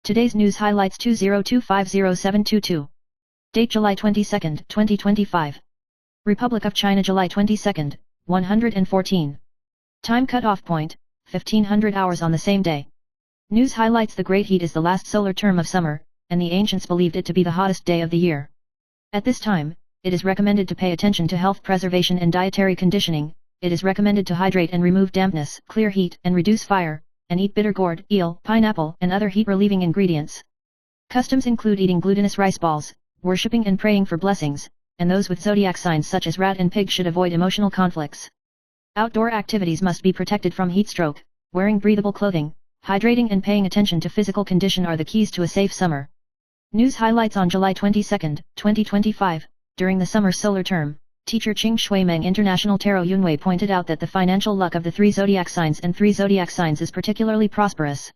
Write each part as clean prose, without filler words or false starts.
Today's news highlights 20250722. Date July 22, 2025. Republic of China July 22, 114. Time cutoff point, 1500 hours on the same day. News highlights the great heat is the last solar term of summer, and the ancients believed it to be the hottest day of the year. At this time, it is recommended to pay attention to health preservation and dietary conditioning. It is recommended to hydrate and remove dampness, clear heat and reduce fire, and eat bitter gourd, eel, pineapple, and other heat-relieving ingredients. Customs include eating glutinous rice balls, worshipping and praying for blessings, and those with zodiac signs such as rat and pig should avoid emotional conflicts. Outdoor activities must be protected from heat stroke. Wearing breathable clothing, hydrating and paying attention to physical condition are the keys to a safe summer. News highlights on July 22, 2025. During the summer solar term, teacher Qing Shuimeng International Tarot Yunwei pointed out that the financial luck of the 3 zodiac signs and 3 zodiac signs is particularly prosperous.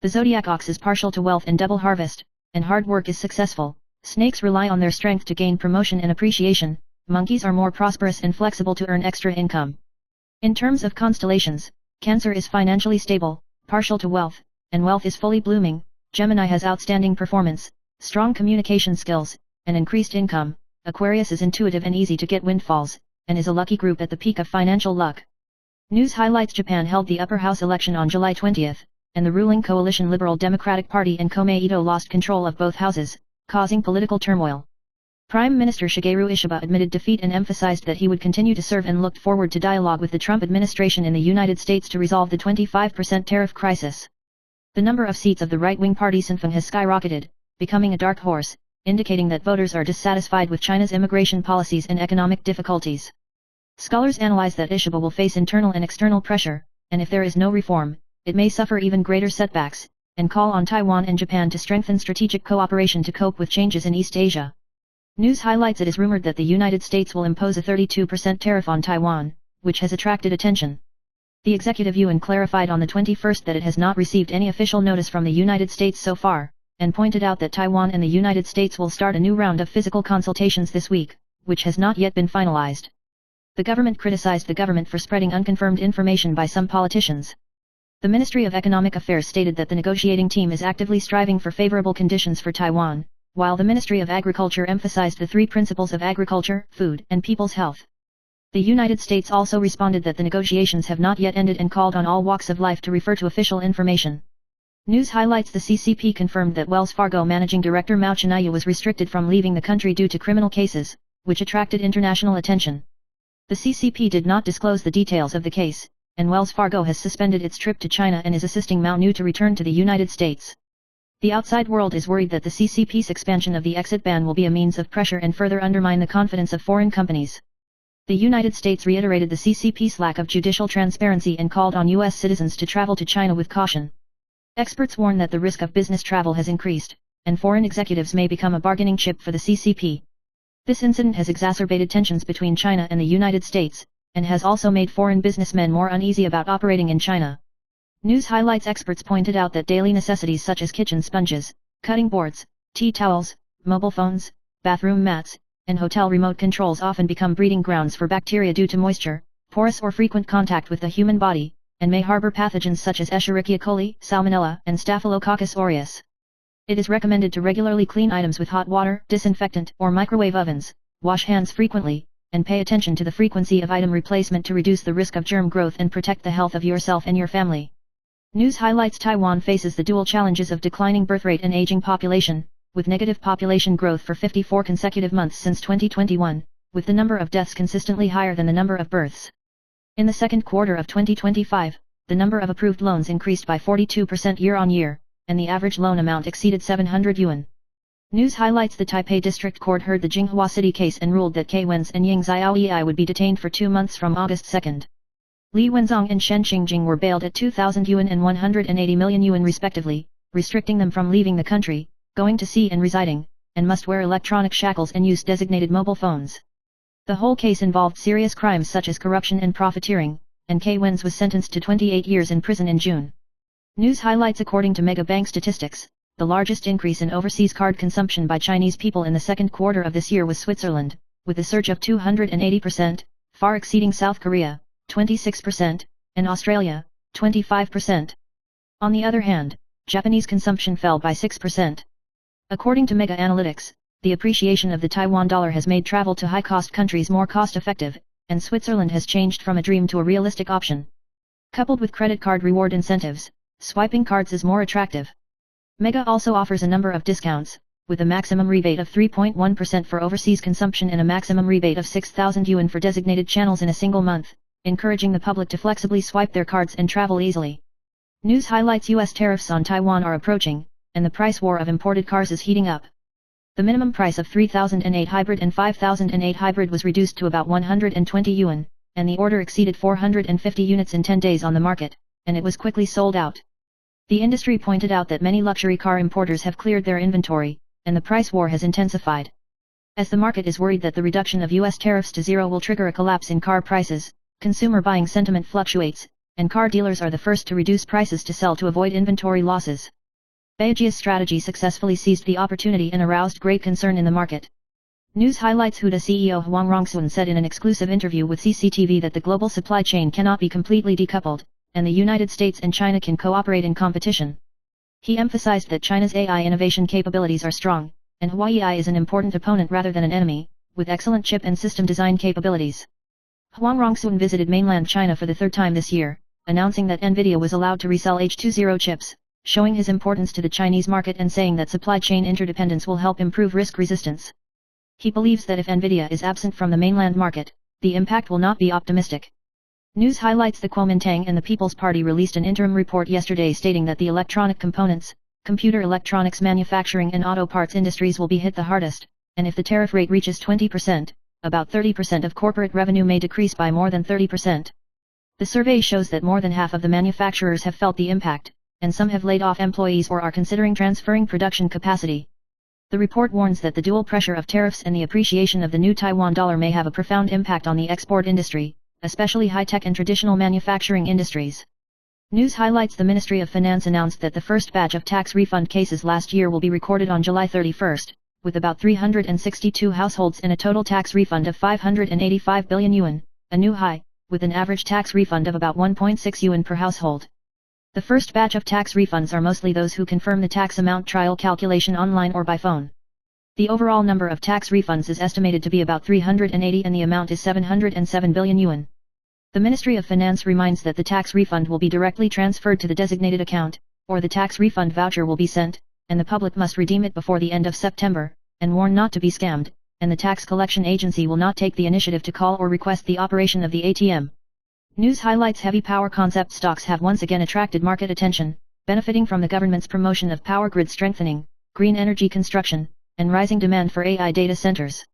The zodiac ox is partial to wealth and double harvest, and hard work is successful. Snakes rely on their strength to gain promotion and appreciation. Monkeys are more prosperous and flexible to earn extra income. In terms of constellations, Cancer is financially stable, partial to wealth, and wealth is fully blooming. Gemini has outstanding performance, strong communication skills, and increased income. Aquarius is intuitive and easy to get windfalls, and is a lucky group at the peak of financial luck. News highlights Japan held the upper house election on July 20, and the ruling coalition Liberal Democratic Party and Komeito lost control of both houses, causing political turmoil. Prime Minister Shigeru Ishiba admitted defeat and emphasized that he would continue to serve and looked forward to dialogue with the Trump administration in the United States to resolve the 25% tariff crisis. The number of seats of the right-wing party Sinfeng has skyrocketed, becoming a dark horse, indicating that voters are dissatisfied with China's immigration policies and economic difficulties. Scholars analyze that Ishiba will face internal and external pressure, and if there is no reform, it may suffer even greater setbacks, and call on Taiwan and Japan to strengthen strategic cooperation to cope with changes in East Asia. News highlights it is rumored that the United States will impose a 32% tariff on Taiwan, which has attracted attention. The Executive Yuan clarified on the 21st that it has not received any official notice from the United States so far, and pointed out that Taiwan and the United States will start a new round of physical consultations this week, which has not yet been finalized. The government criticized the government for spreading unconfirmed information by some politicians. The Ministry of Economic Affairs stated that the negotiating team is actively striving for favorable conditions for Taiwan, while the Ministry of Agriculture emphasized the 3 principles of agriculture, food, and people's health. The United States also responded that the negotiations have not yet ended and called on all walks of life to refer to official information. News highlights the CCP confirmed that Wells Fargo Managing Director Mao Chinayu was restricted from leaving the country due to criminal cases, which attracted international attention. The CCP did not disclose the details of the case, and Wells Fargo has suspended its trip to China and is assisting Mao Nu to return to the United States. The outside world is worried that the CCP's expansion of the exit ban will be a means of pressure and further undermine the confidence of foreign companies. The United States reiterated the CCP's lack of judicial transparency and called on U.S. citizens to travel to China with caution. Experts warn that the risk of business travel has increased, and foreign executives may become a bargaining chip for the CCP. This incident has exacerbated tensions between China and the United States, and has also made foreign businessmen more uneasy about operating in China. News highlights experts pointed out that daily necessities such as kitchen sponges, cutting boards, tea towels, mobile phones, bathroom mats, and hotel remote controls often become breeding grounds for bacteria due to moisture, porous or frequent contact with the human body, and may harbor pathogens such as Escherichia coli, Salmonella, and Staphylococcus aureus. It is recommended to regularly clean items with hot water, disinfectant, or microwave ovens, wash hands frequently, and pay attention to the frequency of item replacement to reduce the risk of germ growth and protect the health of yourself and your family. News highlights Taiwan faces the dual challenges of declining birth rate and aging population, with negative population growth for 54 consecutive months since 2021, with the number of deaths consistently higher than the number of births. In the second quarter of 2025, the number of approved loans increased by 42% year-on-year, and the average loan amount exceeded 700 yuan. News highlights the Taipei District Court heard the Jinghua City case and ruled that K. Wenz and Ying Xiaoyi would be detained for 2 months from August 2. Li Wenzong and Shen Qingjing were bailed at 2,000 yuan and 180 million yuan respectively, restricting them from leaving the country, going to sea and residing, and must wear electronic shackles and use designated mobile phones. The whole case involved serious crimes such as corruption and profiteering, and K. Wenz was sentenced to 28 years in prison in June. News highlights according to Mega Bank statistics, the largest increase in overseas card consumption by Chinese people in the second quarter of this year was Switzerland, with a surge of 280%, far exceeding South Korea, 26%, and Australia, 25%. On the other hand, Japanese consumption fell by 6%. According to Mega Analytics, the appreciation of the Taiwan dollar has made travel to high-cost countries more cost-effective, and Switzerland has changed from a dream to a realistic option. Coupled with credit card reward incentives, swiping cards is more attractive. Mega also offers a number of discounts, with a maximum rebate of 3.1% for overseas consumption and a maximum rebate of 6,000 yuan for designated channels in a single month, encouraging the public to flexibly swipe their cards and travel easily. News highlights: US tariffs on Taiwan are approaching, and the price war of imported cars is heating up. The minimum price of 3008 hybrid and 5008 hybrid was reduced to about 120 yuan, and the order exceeded 450 units in 10 days on the market, and it was quickly sold out. The industry pointed out that many luxury car importers have cleared their inventory, and the price war has intensified. As the market is worried that the reduction of US tariffs to zero will trigger a collapse in car prices, consumer buying sentiment fluctuates, and car dealers are the first to reduce prices to sell to avoid inventory losses. Baijia's strategy successfully seized the opportunity and aroused great concern in the market. News highlights: Huda CEO Huang Rongsun said in an exclusive interview with CCTV that the global supply chain cannot be completely decoupled, and the United States and China can cooperate in competition. He emphasized that China's AI innovation capabilities are strong, and Huawei is an important opponent rather than an enemy, with excellent chip and system design capabilities. Huang Rongsun visited mainland China for the third time this year, announcing that Nvidia was allowed to resell H20 chips, showing his importance to the Chinese market and saying that supply chain interdependence will help improve risk resistance. He believes that if Nvidia is absent from the mainland market, the impact will not be optimistic. News highlights: the Kuomintang and the People's Party released an interim report yesterday stating that the electronic components, computer electronics manufacturing and auto parts industries will be hit the hardest, and if the tariff rate reaches 20%, about 30% of corporate revenue may decrease by more than 30%. The survey shows that more than half of the manufacturers have felt the impact, and some have laid off employees or are considering transferring production capacity. The report warns that the dual pressure of tariffs and the appreciation of the new Taiwan dollar may have a profound impact on the export industry, especially high-tech and traditional manufacturing industries. News highlights: the Ministry of Finance announced that the first batch of tax refund cases last year will be recorded on July 31st, with about 362 households and a total tax refund of 585 billion yuan, a new high, with an average tax refund of about 1.6 yuan per household. The first batch of tax refunds are mostly those who confirm the tax amount trial calculation online or by phone. The overall number of tax refunds is estimated to be about 380 and the amount is 707 billion yuan. The Ministry of Finance reminds that the tax refund will be directly transferred to the designated account, or the tax refund voucher will be sent, and the public must redeem it before the end of September, and warn not to be scammed, and the tax collection agency will not take the initiative to call or request the operation of the ATM. News highlights: heavy power concept stocks have once again attracted market attention, benefiting from the government's promotion of power grid strengthening, green energy construction, and rising demand for AI data centers.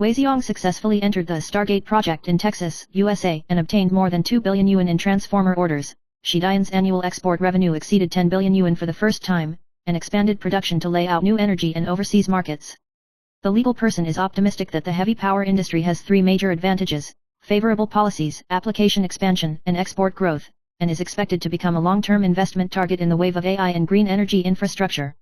Weixiong successfully entered the Stargate project in Texas, USA, and obtained more than 2 billion yuan in transformer orders. Shidian's annual export revenue exceeded 10 billion yuan for the first time, and expanded production to lay out new energy and overseas markets. The legal person is optimistic that the heavy power industry has three major advantages: favorable policies, application expansion, and export growth, and is expected to become a long-term investment target in the wave of AI and green energy infrastructure.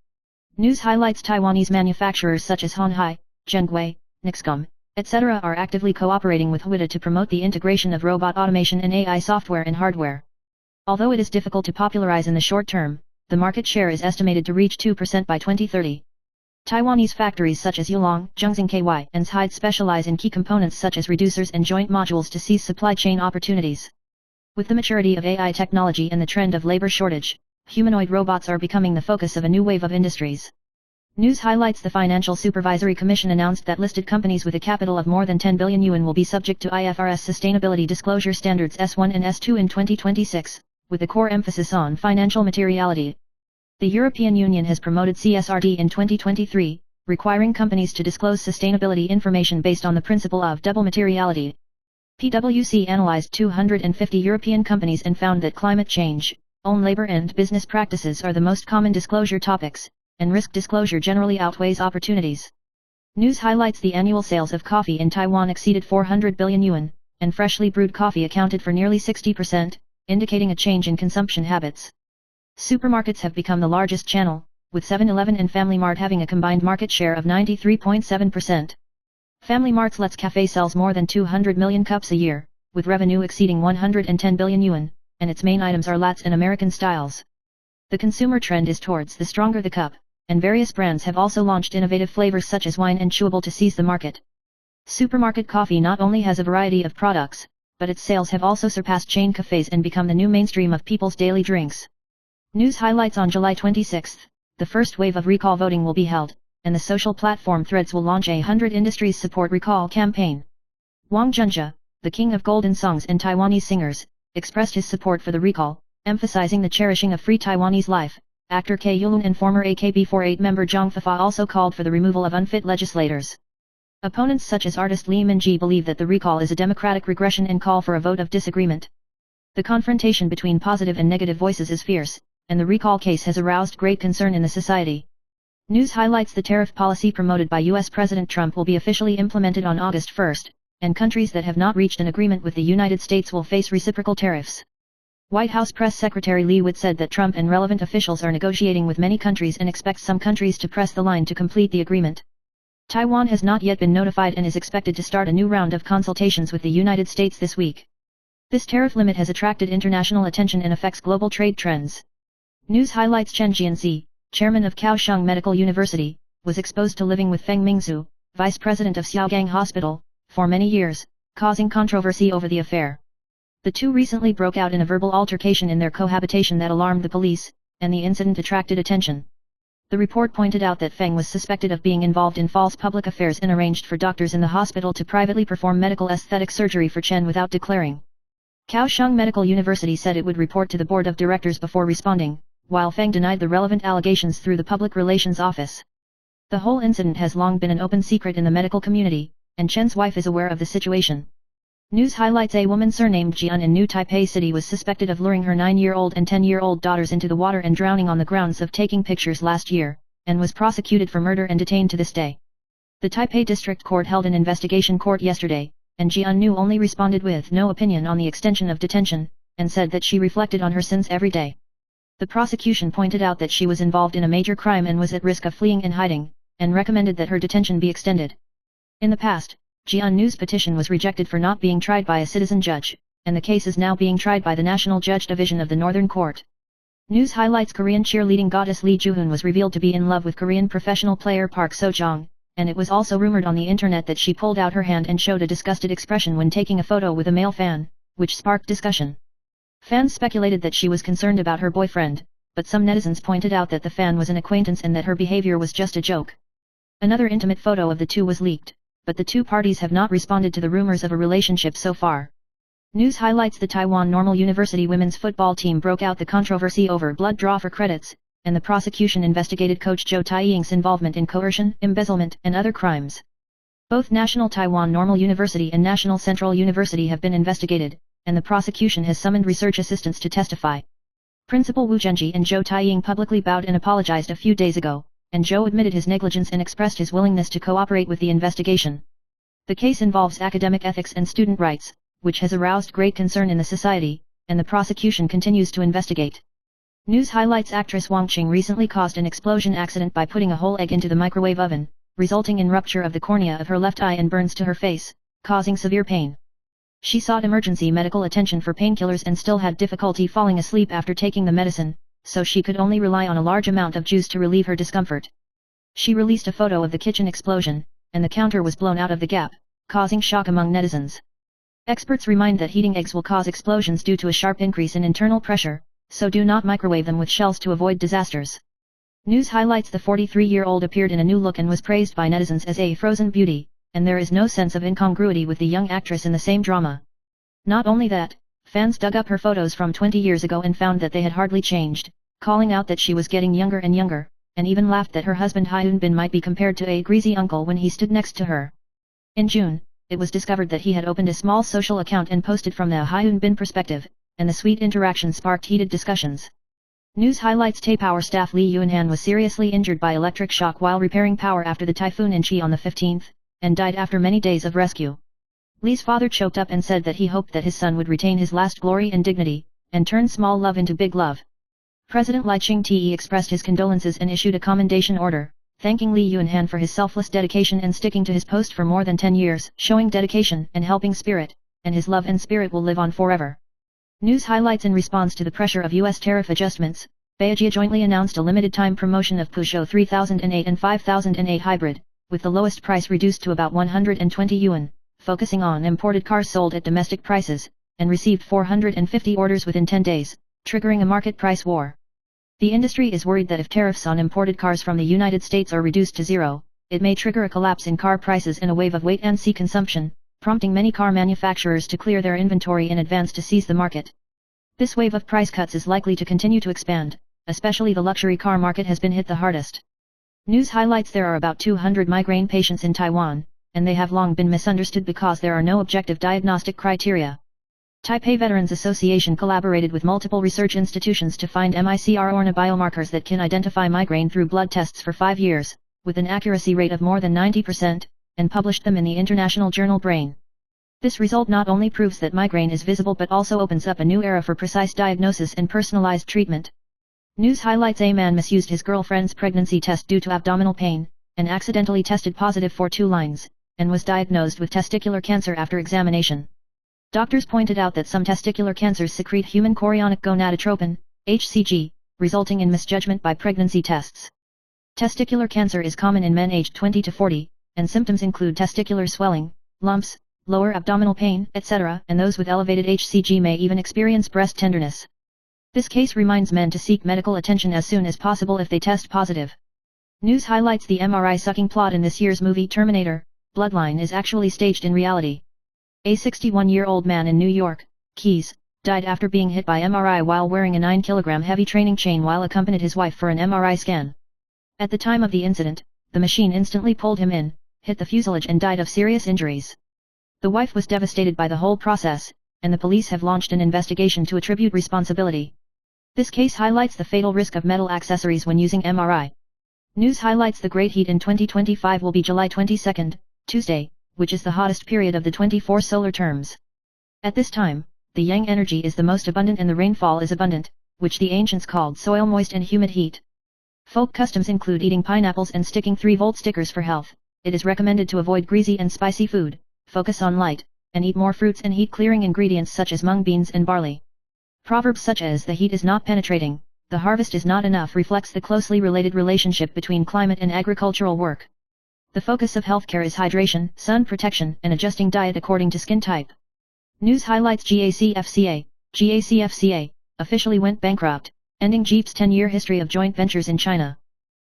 News highlights: Taiwanese manufacturers such as Honhai, Zhengwei, Nixcom, etc. are actively cooperating with Huda to promote the integration of robot automation and AI software and hardware. Although it is difficult to popularize in the short term, the market share is estimated to reach 2% by 2030. Taiwanese factories such as Yulong, Zhongxing KY, and Zhide specialize in key components such as reducers and joint modules to seize supply chain opportunities. With the maturity of AI technology and the trend of labor shortage, humanoid robots are becoming the focus of a new wave of industries. News highlights: the Financial Supervisory Commission announced that listed companies with a capital of more than 10 billion yuan will be subject to IFRS Sustainability Disclosure Standards S1 and S2 in 2026, with a core emphasis on financial materiality. The European Union has promoted CSRD in 2023, requiring companies to disclose sustainability information based on the principle of double materiality. PwC analyzed 250 European companies and found that climate change, own labor and business practices are the most common disclosure topics, and risk disclosure generally outweighs opportunities. News highlights: the annual sales of coffee in Taiwan exceeded 400 billion yuan, and freshly brewed coffee accounted for nearly 60%, indicating a change in consumption habits. Supermarkets have become the largest channel, with 7-Eleven and Family Mart having a combined market share of 93.7%. Family Mart's Let's Cafe sells more than 200 million cups a year, with revenue exceeding 110 billion yuan, and its main items are Lats and American styles. The consumer trend is towards the stronger the cup, and various brands have also launched innovative flavors such as wine and chewable to seize the market. Supermarket coffee not only has a variety of products, but its sales have also surpassed chain cafes and become the new mainstream of people's daily drinks. News highlights: on July 26, the first wave of recall voting will be held, and the social platform Threads will launch a 100 Industries Support Recall campaign. Wang Junjie, the king of golden songs and Taiwanese singers, expressed his support for the recall, emphasizing the cherishing of free Taiwanese life. Actor K. Yulun and former AKB48 member Zhang Fefa also called for the removal of unfit legislators. Opponents such as artist Li Minji believe that the recall is a democratic regression and call for a vote of disagreement. The confrontation between positive and negative voices is fierce, and the recall case has aroused great concern in the society. News highlights: the tariff policy promoted by US President Trump will be officially implemented on August 1, and countries that have not reached an agreement with the United States will face reciprocal tariffs. White House Press Secretary Lee Witt said that Trump and relevant officials are negotiating with many countries and expects some countries to press the line to complete the agreement. Taiwan has not yet been notified and is expected to start a new round of consultations with the United States this week. This tariff limit has attracted international attention and affects global trade trends. News highlights: Chen Jianxi, chairman of Kaohsiung Medical University, was exposed to living with Feng Mingzhu, vice president of Xiaogang Hospital, for many years, causing controversy over the affair. The two recently broke out in a verbal altercation in their cohabitation that alarmed the police, and the incident attracted attention. The report pointed out that Feng was suspected of being involved in false public affairs and arranged for doctors in the hospital to privately perform medical aesthetic surgery for Chen without declaring. Kaohsiung Medical University said it would report to the board of directors before responding, while Feng denied the relevant allegations through the Public Relations Office. The whole incident has long been an open secret in the medical community, and Chen's wife is aware of the situation. News highlights: a woman surnamed Jian in New Taipei City was suspected of luring her 9-year-old and 10-year-old daughters into the water and drowning on the grounds of taking pictures last year, and was prosecuted for murder and detained to this day. The Taipei District Court held an investigation court yesterday, and Jian Nu only responded with no opinion on the extension of detention, and said that she reflected on her sins every day. The prosecution pointed out that she was involved in a major crime and was at risk of fleeing and hiding, and recommended that her detention be extended. In the past, Jian Nu's petition was rejected for not being tried by a citizen judge, and the case is now being tried by the National Judge Division of the Northern Court. News highlights: Korean cheerleading goddess Lee Joo-hoon was revealed to be in love with Korean professional player Park So-jong, and it was also rumored on the internet that she pulled out her hand and showed a disgusted expression when taking a photo with a male fan, which sparked discussion. Fans speculated that she was concerned about her boyfriend, but some netizens pointed out that the fan was an acquaintance and that her behavior was just a joke. Another intimate photo of the two was leaked, but the two parties have not responded to the rumors of a relationship so far. News highlights: the Taiwan Normal University women's football team broke out the controversy over blood draw for credits, and the prosecution investigated coach Zhou Taiying's involvement in coercion, embezzlement, and other crimes. Both National Taiwan Normal University and National Central University have been investigated, and the prosecution has summoned research assistants to testify. Principal Wu Zhenji and Zhou Taiying publicly bowed and apologized a few days ago, and Zhou admitted his negligence and expressed his willingness to cooperate with the investigation. The case involves academic ethics and student rights, which has aroused great concern in the society, and the prosecution continues to investigate. News highlights: actress Wang Qing recently caused an explosion accident by putting a whole egg into the microwave oven, resulting in rupture of the cornea of her left eye and burns to her face, causing severe pain. She sought emergency medical attention for painkillers and still had difficulty falling asleep after taking the medicine, so she could only rely on a large amount of juice to relieve her discomfort. She released a photo of the kitchen explosion, and the counter was blown out of the gap, causing shock among netizens. Experts remind that heating eggs will cause explosions due to a sharp increase in internal pressure, so do not microwave them with shells to avoid disasters. News highlights: the 43-year-old appeared in a new look and was praised by netizens as a frozen beauty, and there is no sense of incongruity with the young actress in the same drama. Not only that, fans dug up her photos from 20 years ago and found that they had hardly changed, calling out that she was getting younger and younger, and even laughed that her husband Hyun Bin might be compared to a greasy uncle when he stood next to her. In June, it was discovered that he had opened a small social account and posted from the Hyun Bin perspective, and the sweet interaction sparked heated discussions. News highlights: Taipower staff Lee Yunhan was seriously injured by electric shock while repairing power after the typhoon Inchi on the 15th, and died after many days of rescue. Lee's father choked up and said that he hoped that his son would retain his last glory and dignity, and turn small love into big love. President Lai Ching-te expressed his condolences and issued a commendation order, thanking Lee Yunhan for his selfless dedication and sticking to his post for more than 10 years, showing dedication and helping spirit, and his love and spirit will live on forever. News highlights: in response to the pressure of U.S. tariff adjustments, Beijing jointly announced a limited-time promotion of Peugeot 3008 and 5008 hybrid, with the lowest price reduced to about 120 yuan, focusing on imported cars sold at domestic prices, and received 450 orders within 10 days, triggering a market price war. The industry is worried that if tariffs on imported cars from the United States are reduced to zero, it may trigger a collapse in car prices and a wave of wait-and-see consumption, prompting many car manufacturers to clear their inventory in advance to seize the market. This wave of price cuts is likely to continue to expand, especially the luxury car market has been hit the hardest. News highlights: there are about 200 migraine patients in Taiwan, and they have long been misunderstood because there are no objective diagnostic criteria. Taipei Veterans Association collaborated with multiple research institutions to find microRNA biomarkers that can identify migraine through blood tests for 5 years, with an accuracy rate of more than 90%, and published them in the international journal Brain. This result not only proves that migraine is visible but also opens up a new era for precise diagnosis and personalized treatment. News highlights: a man misused his girlfriend's pregnancy test due to abdominal pain, and accidentally tested positive for 2 lines, and was diagnosed with testicular cancer after examination. Doctors pointed out that some testicular cancers secrete human chorionic gonadotropin, HCG, resulting in misjudgment by pregnancy tests. Testicular cancer is common in men aged 20 to 40, and symptoms include testicular swelling, lumps, lower abdominal pain, etc., and those with elevated HCG may even experience breast tenderness. This case reminds men to seek medical attention as soon as possible if they test positive. News highlights: the MRI sucking plot in this year's movie Terminator Bloodline is actually staged in reality. A 61-year-old man in New York, Keys, died after being hit by MRI while wearing a 9-kilogram heavy training chain while accompanied his wife for an MRI scan. At the time of the incident, the machine instantly pulled him in, hit the fuselage and died of serious injuries. The wife was devastated by the whole process, and the police have launched an investigation to attribute responsibility. This case highlights the fatal risk of metal accessories when using MRI. News highlights: the great heat in 2025 will be July 22, Tuesday, which is the hottest period of the 24 solar terms. At this time, the yang energy is the most abundant and the rainfall is abundant, which the ancients called soil moist and humid heat. Folk customs include eating pineapples and sticking 3-volt stickers for health. It is recommended to avoid greasy and spicy food, focus on light, and eat more fruits and heat-clearing ingredients such as mung beans and barley. Proverbs such as "the heat is not penetrating, the harvest is not enough" reflects the closely related relationship between climate and agricultural work. The focus of healthcare is hydration, sun protection, and adjusting diet according to skin type. News highlights: GACFCA officially went bankrupt, ending Jeep's 10-year history of joint ventures in China.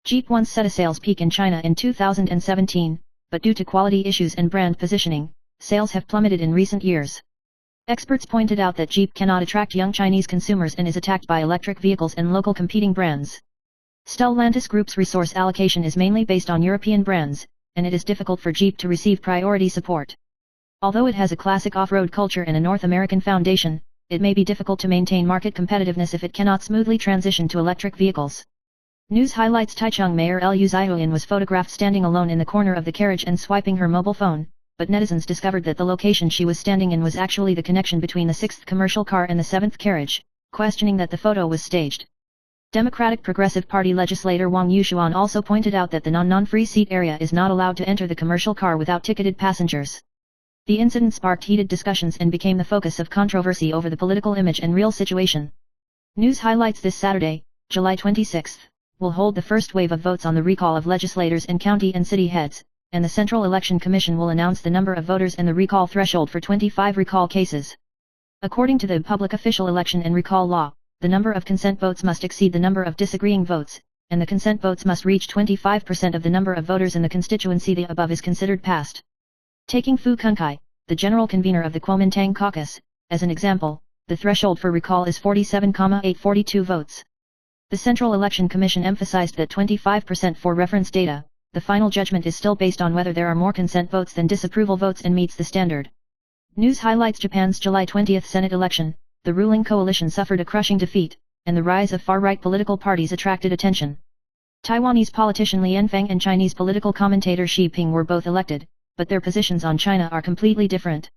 Jeep once set a sales peak in China in 2017, but due to quality issues and brand positioning, sales have plummeted in recent years. Experts pointed out that Jeep cannot attract young Chinese consumers and is attacked by electric vehicles and local competing brands. Stellantis Group's resource allocation is mainly based on European brands, and it is difficult for Jeep to receive priority support. Although it has a classic off-road culture and a North American foundation, it may be difficult to maintain market competitiveness if it cannot smoothly transition to electric vehicles. News highlights: Taichung Mayor Liu Zihuan was photographed standing alone in the corner of the carriage and swiping her mobile phone, but netizens discovered that the location she was standing in was actually the connection between the 6th commercial car and the 7th carriage, questioning that the photo was staged. Democratic Progressive Party legislator Wang Yushuan also pointed out that the non-free seat area is not allowed to enter the commercial car without ticketed passengers. The incident sparked heated discussions and became the focus of controversy over the political image and real situation. News highlights: this Saturday, July 26, will hold the first wave of votes on the recall of legislators and county and city heads, and the Central Election Commission will announce the number of voters and the recall threshold for 25 recall cases. According to the Public Official Election and Recall Law, the number of consent votes must exceed the number of disagreeing votes, and the consent votes must reach 25% of the number of voters in the constituency the above is considered passed. Taking Fu Kunkai, the general convener of the Kuomintang caucus, as an example, the threshold for recall is 47,842 votes. The Central Election Commission emphasized that 25% for reference data. The final judgment is still based on whether there are more consent votes than disapproval votes and meets the standard. News highlights: Japan's July 20 Senate election, the ruling coalition suffered a crushing defeat, and the rise of far-right political parties attracted attention. Taiwanese politician Li Yanfeng and Chinese political commentator Xi Ping were both elected, but their positions on China are completely different.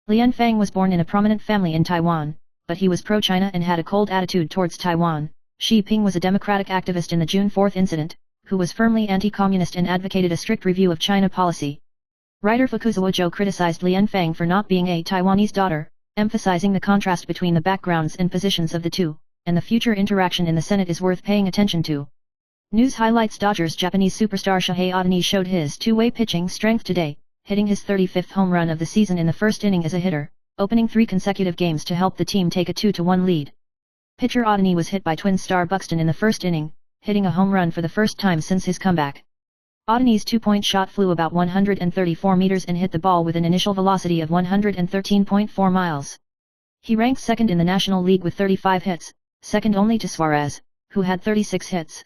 Li Yanfeng was born in a prominent family in Taiwan, but he was pro-China and had a cold attitude towards Taiwan. Xi Ping was a democratic activist in the June 4 incident, who was firmly anti-communist and advocated a strict review of China policy. Writer Fukuzawa Zhou criticized Li Yanfeng for not being a Taiwanese daughter, emphasizing the contrast between the backgrounds and positions of the two. and the future interaction in the Senate is worth paying attention to. News highlights: Dodgers Japanese superstar Shohei Ohtani showed his two-way pitching strength today, hitting his 35th home run of the season in the first inning as a hitter, opening 3 consecutive games to help the team take a 2-1 lead. Pitcher Ohtani was hit by Twins star Buxton in the first inning, hitting a home run for the first time since his comeback. Ohtani's 2-point shot flew about 134 meters and hit the ball with an initial velocity of 113.4 miles. He ranks second in the National League with 35 hits, second only to Suarez, who had 36 hits.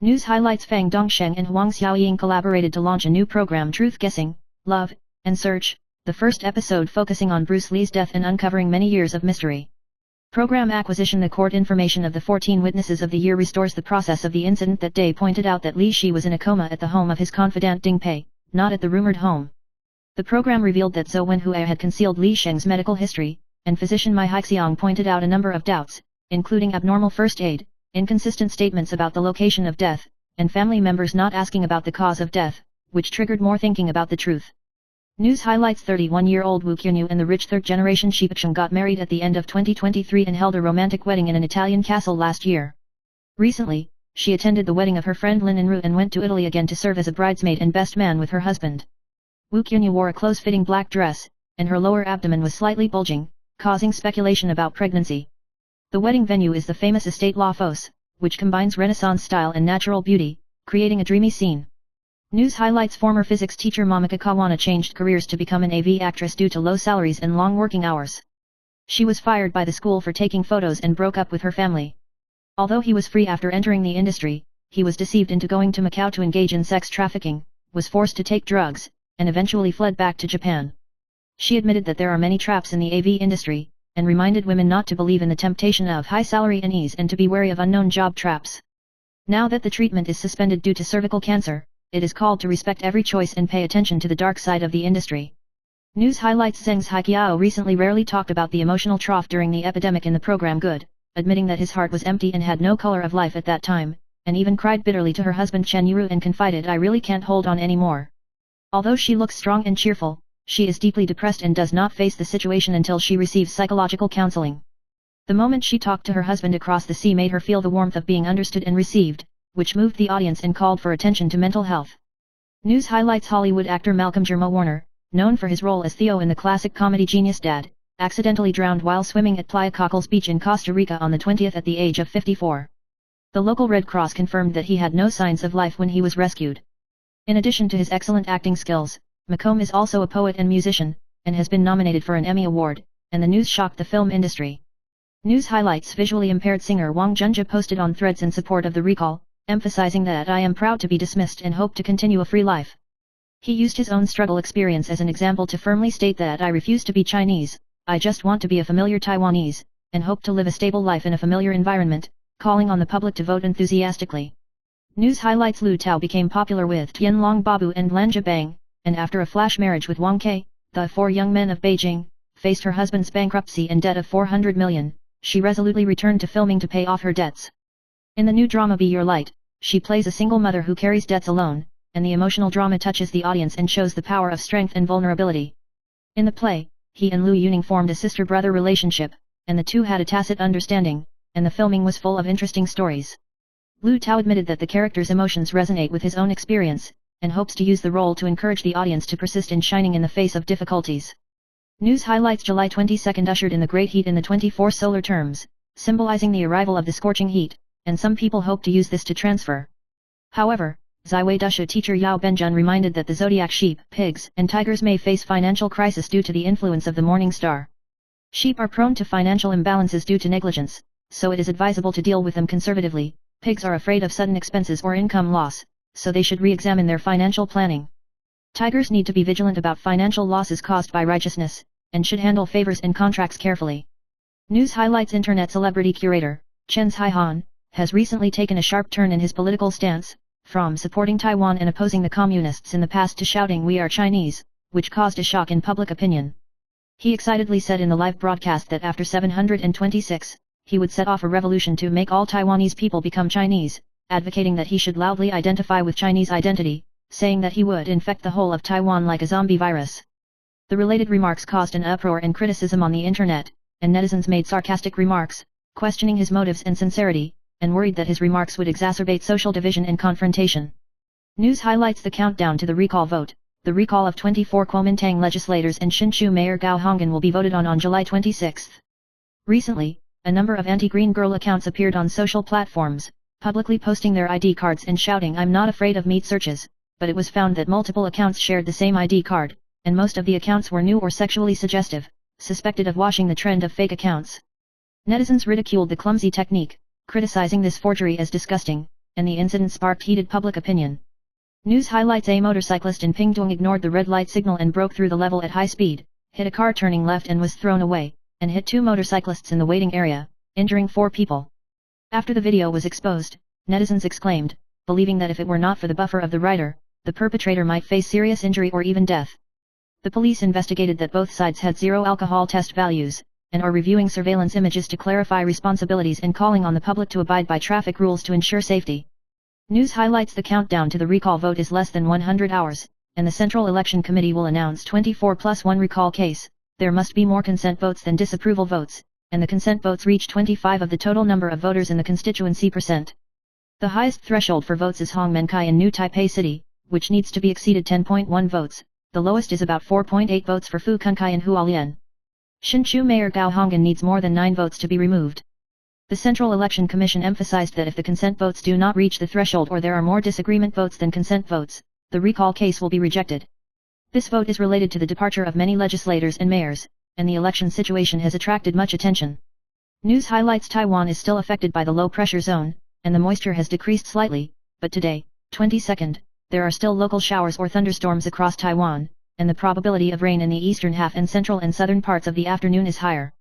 News highlights: Fang Dongsheng and Huang Xiaoying collaborated to launch a new program, Truth Guessing, Love, and Search, the first episode focusing on Bruce Lee's death and uncovering many years of mystery. Program acquisition: The court information of the 14 witnesses of the year restores the process of the incident that day pointed out that Li Shi was in a coma at the home of his confidant Ding Pei, not at the rumored home. The program revealed that Zhou Wenhua had concealed Li Sheng's medical history, and physician Mai Haixiang pointed out a number of doubts, including abnormal first aid, inconsistent statements about the location of death, and family members not asking about the cause of death, which triggered more thinking about the truth. News highlights: 31-year-old Wu Qianyu and the rich third-generation Shipacheng got married at the end of 2023 and held a romantic wedding in an Italian castle last year. Recently, she attended the wedding of her friend Lin Enru and went to Italy again to serve as a bridesmaid and best man with her husband. Wu Qianyu wore a close-fitting black dress, and her lower abdomen was slightly bulging, causing speculation about pregnancy. The wedding venue is the famous estate La Fosse, which combines Renaissance style and natural beauty, creating a dreamy scene. News highlights: Former physics teacher Momika Kawana changed careers to become an AV actress due to low salaries and long working hours. She was fired by the school for taking photos and broke up with her family. Although he was free after entering the industry, he was deceived into going to Macau to engage in sex trafficking, was forced to take drugs, and eventually fled back to Japan. She admitted that there are many traps in the AV industry, and reminded women not to believe in the temptation of high salary and ease and to be wary of unknown job traps. Now that the treatment is suspended due to cervical cancer, it is called to respect every choice and pay attention to the dark side of the industry. News highlights: Zheng's Haiqiao recently rarely talked about the emotional trough during the epidemic in the program Good, admitting that his heart was empty and had no color of life at that time, and even cried bitterly to her husband Chen Yiru and confided, "I really can't hold on anymore." Although she looks strong and cheerful, she is deeply depressed and does not face the situation until she receives psychological counseling. The moment she talked to her husband across the sea made her feel the warmth of being understood and received, which moved the audience and called for attention to mental health. News highlights: Hollywood actor Malcolm Jermo Warner, known for his role as Theo in the classic comedy Genius Dad, accidentally drowned while swimming at Playa Cockles Beach in Costa Rica on the 20th at the age of 54. The local Red Cross confirmed that he had no signs of life when he was rescued. In addition to his excellent acting skills, Malcolm is also a poet and musician, and has been nominated for an Emmy Award, and the news shocked the film industry. News highlights: Visually impaired singer Wang Junjie posted on Threads in support of the recall, emphasizing that "I am proud to be dismissed and hope to continue a free life." He used his own struggle experience as an example to firmly state that "I refuse to be Chinese, I just want to be a familiar Taiwanese, and hope to live a stable life in a familiar environment," calling on the public to vote enthusiastically. News highlights: Lu Tao became popular with Tianlong Babu and Lanja Bang, and after a flash marriage with Wang Ke, the 4 young men of Beijing, faced her husband's bankruptcy and debt of 400 million, she resolutely returned to filming to pay off her debts. In the new drama Be Your Light, she plays a single mother who carries debts alone, and the emotional drama touches the audience and shows the power of strength and vulnerability. In the play, he and Lu Yuning formed a sister-brother relationship, and the two had a tacit understanding, and the filming was full of interesting stories. Lu Tao admitted that the character's emotions resonate with his own experience, and hopes to use the role to encourage the audience to persist in shining in the face of difficulties. News highlights: July 22nd ushered in the great heat in the 24 solar terms, symbolizing the arrival of the scorching heat, and some people hope to use this to transfer. However, Zaiwei Dusha teacher Yao Benjun reminded that the zodiac sheep, pigs, and tigers may face financial crisis due to the influence of the morning star. Sheep are prone to financial imbalances due to negligence, so it is advisable to deal with them conservatively. Pigs are afraid of sudden expenses or income loss, so they should re-examine their financial planning. Tigers need to be vigilant about financial losses caused by righteousness, and should handle favors and contracts carefully. News highlights: Internet celebrity curator, Chen Zaihan, has recently taken a sharp turn in his political stance, from supporting Taiwan and opposing the communists in the past to shouting "We are Chinese," which caused a shock in public opinion. He excitedly said in the live broadcast that after 726, he would set off a revolution to make all Taiwanese people become Chinese, advocating that he should loudly identify with Chinese identity, saying that he would infect the whole of Taiwan like a zombie virus. The related remarks caused an uproar and criticism on the internet, and netizens made sarcastic remarks, questioning his motives and sincerity, and worried that his remarks would exacerbate social division and confrontation. News highlights the countdown to the recall vote. The recall of 24 Kuomintang legislators and Hsinchu Mayor Gao Honggan will be voted on July 26. Recently, a number of anti-Green Girl accounts appeared on social platforms, publicly posting their ID cards and shouting "I'm not afraid of meat" searches, but it was found that multiple accounts shared the same ID card, and most of the accounts were new or sexually suggestive, suspected of washing the trend of fake accounts. Netizens ridiculed the clumsy technique, criticizing this forgery as disgusting, and the incident sparked heated public opinion. News highlights a motorcyclist in Pingtung ignored the red light signal and broke through the level at high speed, hit a car turning left and was thrown away, and hit 2 motorcyclists in the waiting area, injuring 4 people. After the video was exposed, netizens exclaimed, believing that if it were not for the buffer of the rider, the perpetrator might face serious injury or even death. The police investigated that both sides had 0 alcohol test values, and are reviewing surveillance images to clarify responsibilities and calling on the public to abide by traffic rules to ensure safety. News highlights the countdown to the recall vote is less than 100 hours, and the Central Election Committee will announce 24+1 recall case. There must be more consent votes than disapproval votes, and the consent votes reach 25 of the total number of voters in the constituency percent. The highest threshold for votes is Hongmenkai in New Taipei City, which needs to be exceeded 10.1 votes, the lowest is about 4.8 votes for Fukunkai and Hualien. Hsinchu Mayor Gao Honggan needs more than 9 votes to be removed. The Central Election Commission emphasized that if the consent votes do not reach the threshold or there are more disagreement votes than consent votes, the recall case will be rejected. This vote is related to the departure of many legislators and mayors, and the election situation has attracted much attention. News highlights Taiwan is still affected by the low pressure zone, and the moisture has decreased slightly, but today, 22nd, there are still local showers or thunderstorms across Taiwan, and the probability of rain in the eastern half and central and southern parts of the afternoon is higher.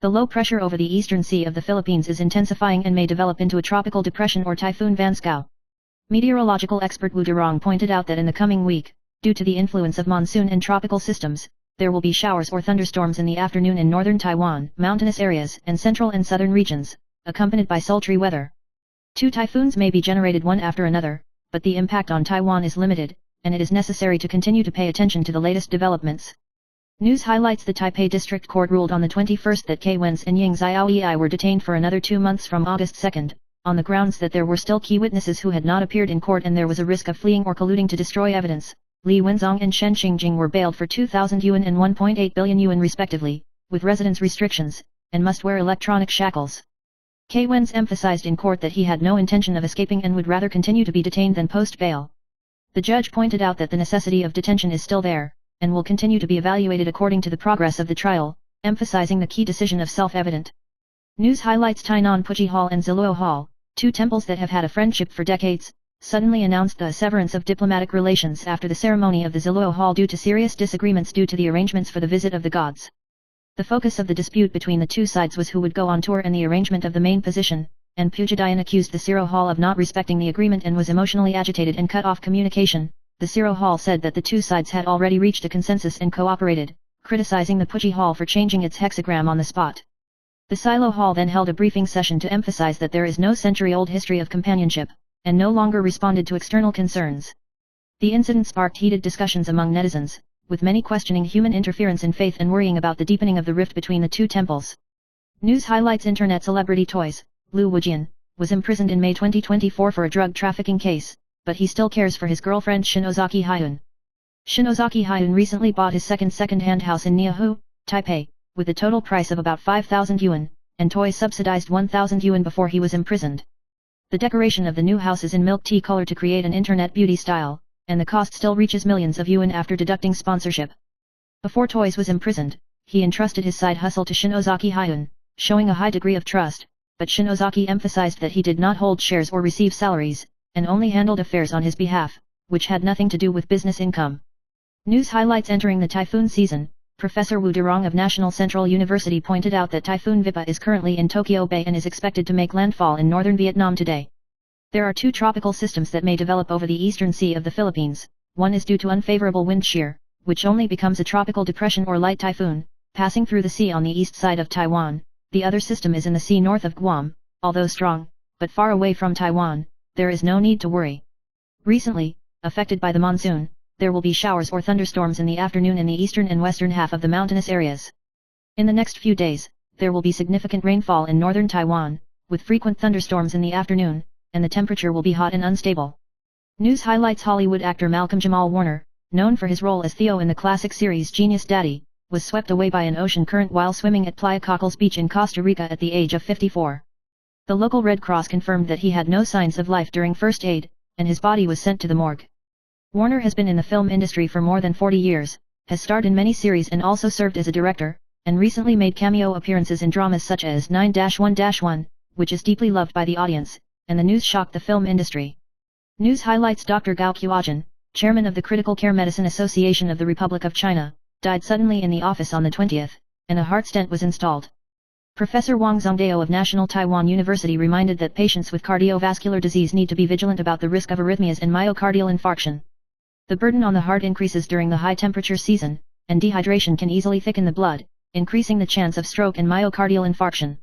The low pressure over the eastern sea of the Philippines is intensifying and may develop into a tropical depression or typhoon Vanscow. Meteorological expert Wu Durong pointed out that in the coming week, due to the influence of monsoon and tropical systems, there will be showers or thunderstorms in the afternoon in northern Taiwan, mountainous areas and central and southern regions, accompanied by sultry weather. 2 typhoons may be generated one after another, but the impact on Taiwan is limited, and it is necessary to continue to pay attention to the latest developments. News highlights the Taipei District Court ruled on the 21st that K. Wens and Ying Xiaoyi were detained for another 2 months from August 2, on the grounds that there were still key witnesses who had not appeared in court and there was a risk of fleeing or colluding to destroy evidence. Li Wenzong and Shen Xingjing were bailed for 2,000 yuan and 1.8 billion yuan respectively, with residence restrictions, and must wear electronic shackles. K. Wens emphasized in court that he had no intention of escaping and would rather continue to be detained than post bail. The judge pointed out that the necessity of detention is still there, and will continue to be evaluated according to the progress of the trial, emphasizing the key decision of self-evident. News highlights Tainan Puji Hall and Ziluo Hall, 2 temples that have had a friendship for decades, suddenly announced the severance of diplomatic relations after the ceremony of the Ziluo Hall due to serious disagreements due to the arrangements for the visit of the gods. The focus of the dispute between the 2 sides was who would go on tour and the arrangement of the main position, and Pujadian accused the Ziro Hall of not respecting the agreement and was emotionally agitated and cut off communication. The Ziro Hall said that the 2 sides had already reached a consensus and cooperated, criticizing the Puji Hall for changing its hexagram on the spot. The Silo Hall then held a briefing session to emphasize that there is no century-old history of companionship, and no longer responded to external concerns. The incident sparked heated discussions among netizens, with many questioning human interference in faith and worrying about the deepening of the rift between the 2 temples. News highlights Internet celebrity toys. Liu Wujian was imprisoned in May 2024 for a drug trafficking case, but he still cares for his girlfriend Shinozaki Hyun. Shinozaki Hyun recently bought his second-hand house in Niahu, Taipei, with a total price of about 5,000 yuan, and toys subsidized 1,000 yuan before he was imprisoned. The decoration of the new house is in milk tea color to create an internet beauty style, and the cost still reaches millions of yuan after deducting sponsorship. Before Toys was imprisoned, he entrusted his side hustle to Shinozaki Hyun, showing a high degree of trust, but Shinozaki emphasized that he did not hold shares or receive salaries, and only handled affairs on his behalf, which had nothing to do with business income. News highlights entering the typhoon season. Professor Wu Durong of National Central University pointed out that Typhoon Vipa is currently in Tokyo Bay and is expected to make landfall in northern Vietnam today. There are 2 tropical systems that may develop over the eastern sea of the Philippines. One is due to unfavorable wind shear, which only becomes a tropical depression or light typhoon, passing through the sea on the east side of Taiwan. The other system is in the sea north of Guam, although strong, but far away from Taiwan. There is no need to worry. Recently, affected by the monsoon, there will be showers or thunderstorms in the afternoon in the eastern and western half of the mountainous areas. In the next few days, there will be significant rainfall in northern Taiwan, with frequent thunderstorms in the afternoon, and the temperature will be hot and unstable. News highlights: Hollywood actor Malcolm Jamal Warner, known for his role as Theo in the classic series Genius Daddy, was swept away by an ocean current while swimming at Playa Cockles Beach in Costa Rica at the age of 54. The local Red Cross confirmed that he had no signs of life during first aid, and his body was sent to the morgue. Warner has been in the film industry for more than 40 years, has starred in many series and also served as a director, and recently made cameo appearances in dramas such as 9-1-1, which is deeply loved by the audience, and the news shocked the film industry. News highlights: Dr. Gao Qiaojun, chairman of the Critical Care Medicine Association of the Republic of China, died suddenly in the office on the 20th, and a heart stent was installed. Professor Wang Zhongdao of National Taiwan University reminded that patients with cardiovascular disease need to be vigilant about the risk of arrhythmias and myocardial infarction. The burden on the heart increases during the high temperature season, and dehydration can easily thicken the blood, increasing the chance of stroke and myocardial infarction.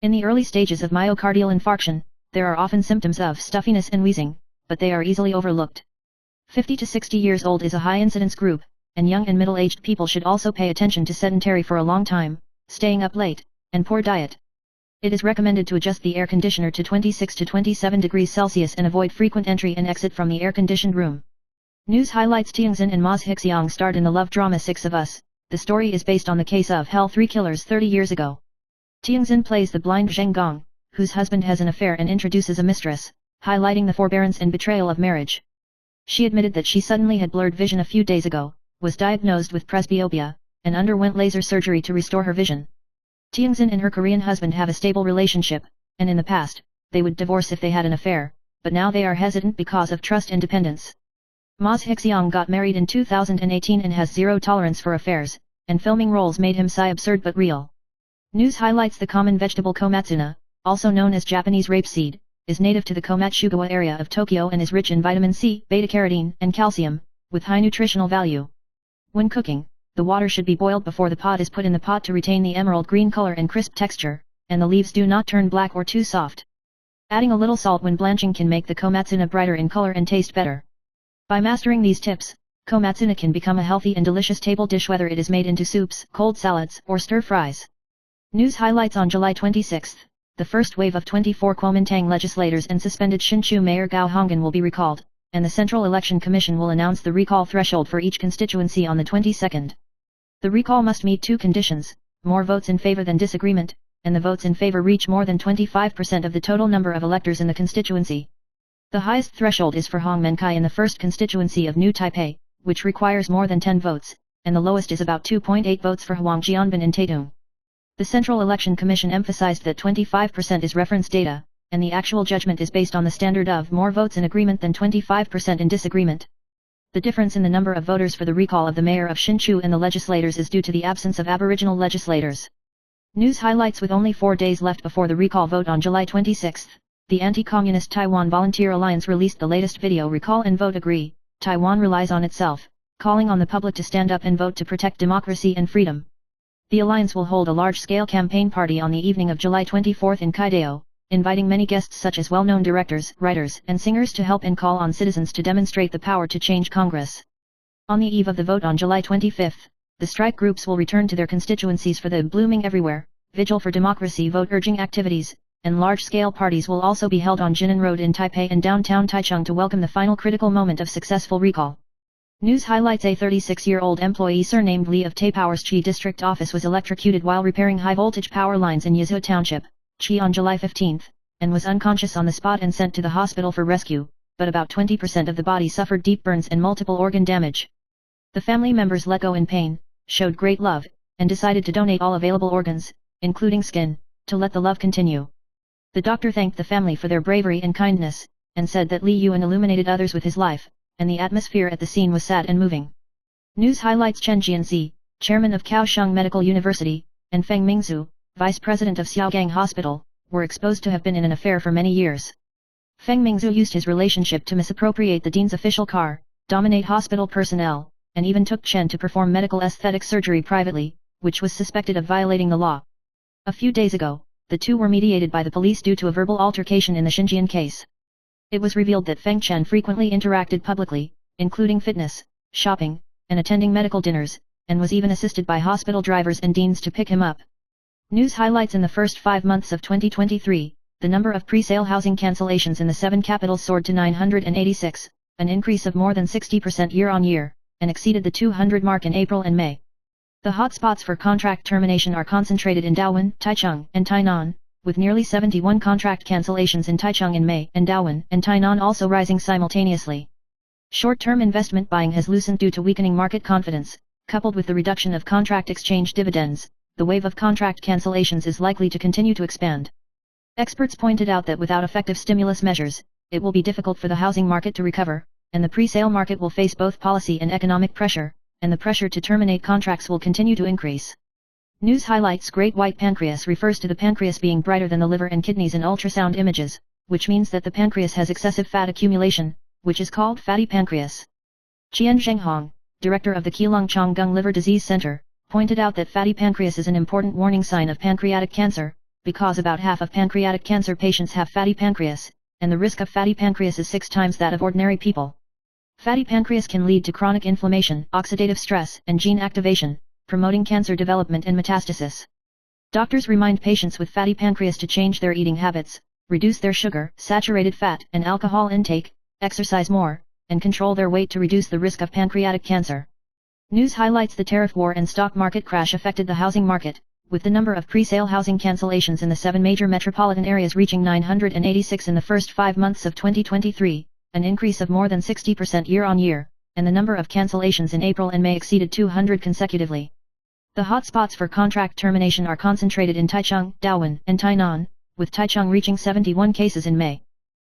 In the early stages of myocardial infarction, there are often symptoms of stuffiness and wheezing, but they are easily overlooked. 50 to 60 years old is a high incidence group, and young and middle-aged people should also pay attention to sedentary for a long time, staying up late, and poor diet. It is recommended to adjust the air conditioner to 26 to 27 degrees Celsius and avoid frequent entry and exit from the air-conditioned room. News highlights: Tianxin and Ma Hixiang starred in the love drama 6 of Us. The story is based on the case of Hell 3 killers 30 years ago. Tianxin plays the blind Zheng Gong, whose husband has an affair and introduces a mistress, highlighting the forbearance and betrayal of marriage. She admitted that she suddenly had blurred vision a few days ago, was diagnosed with presbyopia, and underwent laser surgery to restore her vision. Tianxin and her Korean husband have a stable relationship, and in the past, they would divorce if they had an affair, but now they are hesitant because of trust and dependence. Ma Hixiang got married in 2018 and has zero tolerance for affairs, and filming roles made him sigh absurd but real. News highlights: the common vegetable komatsuna, also known as Japanese rapeseed, is native to the Komatsugawa area of Tokyo and is rich in vitamin C, beta-carotene, and calcium, with high nutritional value. When cooking, the water should be boiled before the pod is put in the pot to retain the emerald green color and crisp texture, and the leaves do not turn black or too soft. Adding a little salt when blanching can make the komatsuna brighter in color and taste better. By mastering these tips, komatsuna can become a healthy and delicious table dish whether it is made into soups, cold salads, or stir-fries. News highlights: on July 26, the first wave of 24 Kuomintang legislators and suspended Hsinchu Mayor Gao Honggan will be recalled, and the Central Election Commission will announce the recall threshold for each constituency on the 22nd. The recall must meet 2 conditions: more votes in favor than disagreement, and the votes in favor reach more than 25% of the total number of electors in the constituency. The highest threshold is for Hongmenkai in the 1st constituency of New Taipei, which requires more than 10 votes, and the lowest is about 2.8 votes for Huangjianban in Taitung. The Central Election Commission emphasized that 25% is reference data, and the actual judgment is based on the standard of more votes in agreement than 25% in disagreement. The difference in the number of voters for the recall of the mayor of Hsinchu and the legislators is due to the absence of Aboriginal legislators. News highlights: with only 4 days left before the recall vote on July 26, the Anti-Communist Taiwan Volunteer Alliance released the latest video Recall and Vote Agree, Taiwan Relies on Itself, calling on the public to stand up and vote to protect democracy and freedom. The alliance will hold a large-scale campaign party on the evening of July 24 in Kaidao, inviting many guests such as well-known directors, writers, and singers to help and call on citizens to demonstrate the power to change Congress. On the eve of the vote on July 25, the strike groups will return to their constituencies for the Blooming Everywhere, Vigil for Democracy vote-urging activities, and large-scale parties will also be held on Jinan Road in Taipei and downtown Taichung to welcome the final critical moment of successful recall. News highlights: a 36-year-old employee surnamed Li of Taipower's Chi District Office was electrocuted while repairing high-voltage power lines in Yazhou Township, Chi on July 15, and was unconscious on the spot and sent to the hospital for rescue, but about 20% of the body suffered deep burns and multiple organ damage. The family members let go in pain, showed great love, and decided to donate all available organs, including skin, to let the love continue. The doctor thanked the family for their bravery and kindness, and said that Li Yuan illuminated others with his life, and the atmosphere at the scene was sad and moving. News highlights: Chen Jianzi, chairman of Kaohsiung Medical University, and Feng Mingzhu, vice president of Xiaogang Hospital, were exposed to have been in an affair for many years. Feng Mingzhu used his relationship to misappropriate the dean's official car, dominate hospital personnel, and even took Chen to perform medical aesthetic surgery privately, which was suspected of violating the law. A few days ago, the two were mediated by the police due to a verbal altercation in the Xinjiang case. It was revealed that Feng Chen frequently interacted publicly, including fitness, shopping, and attending medical dinners, and was even assisted by hospital drivers and deans to pick him up. News highlights: in the first 5 months of 2023, the number of pre-sale housing cancellations in the 7 capitals soared to 986, an increase of more than 60% year-on-year, and exceeded the 200 mark in April and May. The hotspots for contract termination are concentrated in Dawon, Taichung, and Tainan, with nearly 71 contract cancellations in Taichung in May, and Dawon and Tainan also rising simultaneously. Short-term investment buying has loosened due to weakening market confidence, coupled with the reduction of contract exchange dividends. The wave of contract cancellations is likely to continue to expand. Experts pointed out that without effective stimulus measures, it will be difficult for the housing market to recover, and the pre-sale market will face both policy and economic pressure, and the pressure to terminate contracts will continue to increase. News highlights: Great white pancreas refers to the pancreas being brighter than the liver and kidneys in ultrasound images, which means that the pancreas has excessive fat accumulation, which is called fatty pancreas. Qian Zhenghong, director of the Keelung Chonggung Liver Disease Center, pointed out that fatty pancreas is an important warning sign of pancreatic cancer, because about half of pancreatic cancer patients have fatty pancreas, and the risk of fatty pancreas is 6 times that of ordinary people. Fatty pancreas can lead to chronic inflammation, oxidative stress, and gene activation, promoting cancer development and metastasis. Doctors remind patients with fatty pancreas to change their eating habits, reduce their sugar, saturated fat, and alcohol intake, exercise more, and control their weight to reduce the risk of pancreatic cancer. News highlights: the tariff war and stock market crash affected the housing market, with the number of pre-sale housing cancellations in the 7 major metropolitan areas reaching 986 in the first 5 months of 2023, an increase of more than 60% year-on-year, and the number of cancellations in April and May exceeded 200 consecutively. The hotspots for contract termination are concentrated in Taichung, Dawon, and Tainan, with Taichung reaching 71 cases in May.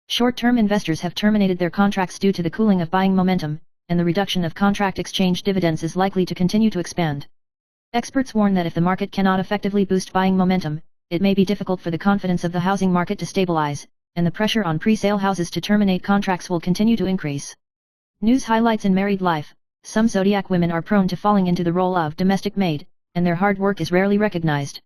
Short-term investors have terminated their contracts due to the cooling of buying momentum, and the reduction of contract exchange dividends is likely to continue to expand. Experts warn that if the market cannot effectively boost buying momentum, it may be difficult for the confidence of the housing market to stabilize, and the pressure on pre-sale houses to terminate contracts will continue to increase. News highlights: in married life, some zodiac women are prone to falling into the role of domestic maid, and their hard work is rarely recognized.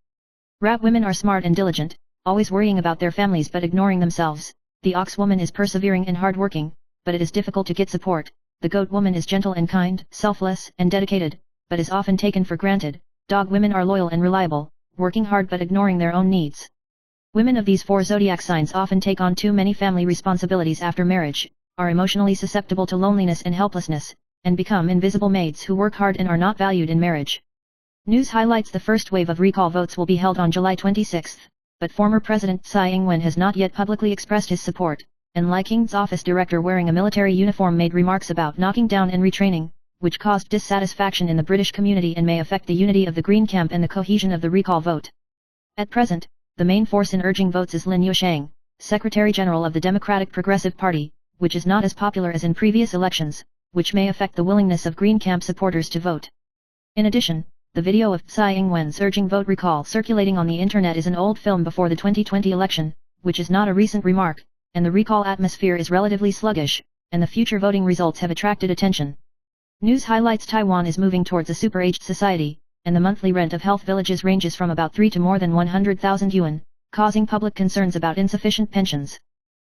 Rat women are smart and diligent, always worrying about their families but ignoring themselves. The ox woman is persevering and hardworking, but it is difficult to get support. The goat woman is gentle and kind, selfless and dedicated, but is often taken for granted. Dog women are loyal and reliable, working hard but ignoring their own needs. Women of these 4 zodiac signs often take on too many family responsibilities after marriage, are emotionally susceptible to loneliness and helplessness, and become invisible maids who work hard and are not valued in marriage. News highlights: the first wave of recall votes will be held on July 26, but former President Tsai Ing-wen has not yet publicly expressed his support, and Li Qing's office director wearing a military uniform made remarks about knocking down and retraining, which caused dissatisfaction in the British community and may affect the unity of the Green camp and the cohesion of the recall vote. At present, the main force in urging votes is Lin Yusheng, Secretary General of the Democratic Progressive Party, which is not as popular as in previous elections, which may affect the willingness of Green camp supporters to vote. In addition, the video of Tsai Ing-wen's urging vote recall circulating on the internet is an old film before the 2020 election, which is not a recent remark, and the recall atmosphere is relatively sluggish, and the future voting results have attracted attention. News highlights: Taiwan is moving towards a super-aged society, and the monthly rent of health villages ranges from about 3 to more than 100,000 yuan, causing public concerns about insufficient pensions.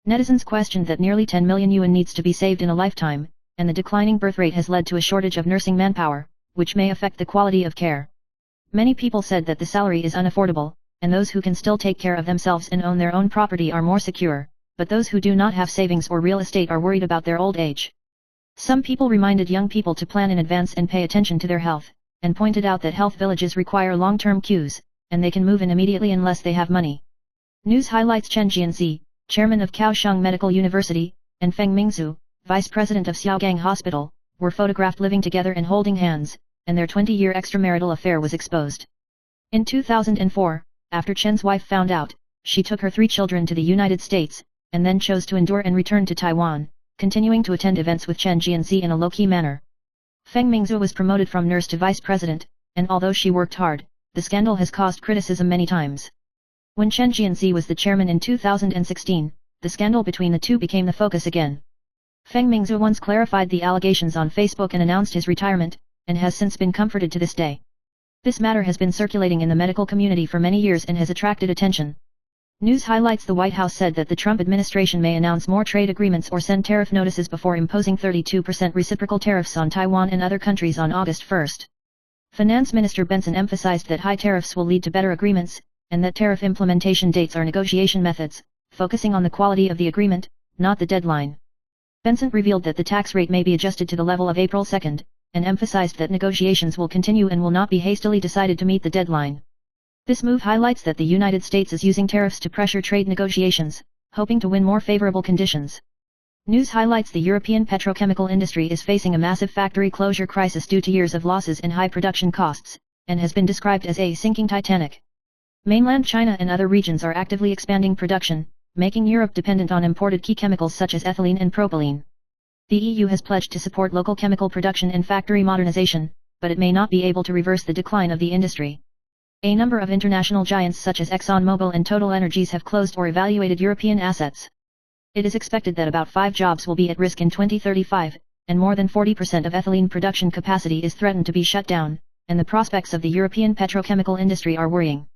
Netizens questioned that nearly 10 million yuan needs to be saved in a lifetime, and the declining birth rate has led to a shortage of nursing manpower, which may affect the quality of care. Many people said that the salary is unaffordable, and those who can still take care of themselves and own their own property are more secure, but those who do not have savings or real estate are worried about their old age. Some people reminded young people to plan in advance and pay attention to their health, and pointed out that health villages require long-term queues, and they can move in immediately unless they have money. News highlights: Chen Jianzi, chairman of Kaohsiung Medical University, and Feng Mingzhu, vice president of Xiaogang Hospital, were photographed living together and holding hands, and their 20-year extramarital affair was exposed. In 2004, after Chen's wife found out, she took her 3 children to the United States, and then chose to endure and return to Taiwan, continuing to attend events with Chen Jianzi in a low-key manner. Feng Mingzhu was promoted from nurse to vice president, and although she worked hard, the scandal has caused criticism many times. When Chen Jianzi was the chairman in 2016, the scandal between the two became the focus again. Feng Mingzhu once clarified the allegations on Facebook and announced his retirement, and has since been comforted to this day. This matter has been circulating in the medical community for many years and has attracted attention. News highlights: the White House said that the Trump administration may announce more trade agreements or send tariff notices before imposing 32% reciprocal tariffs on Taiwan and other countries on August 1. Finance Minister Benson emphasized that high tariffs will lead to better agreements, and that tariff implementation dates are negotiation methods, focusing on the quality of the agreement, not the deadline. Benson revealed that the tax rate may be adjusted to the level of April 2, and emphasized that negotiations will continue and will not be hastily decided to meet the deadline. This move highlights that the United States is using tariffs to pressure trade negotiations, hoping to win more favorable conditions. News highlights: the European petrochemical industry is facing a massive factory closure crisis due to years of losses and high production costs, and has been described as a sinking Titanic. Mainland China and other regions are actively expanding production, making Europe dependent on imported key chemicals such as ethylene and propylene. The EU has pledged to support local chemical production and factory modernization, but it may not be able to reverse the decline of the industry. A number of international giants such as ExxonMobil and Total Energies have closed or evaluated European assets. It is expected that about 5 jobs will be at risk in 2035, and more than 40% of ethylene production capacity is threatened to be shut down, and the prospects of the European petrochemical industry are worrying.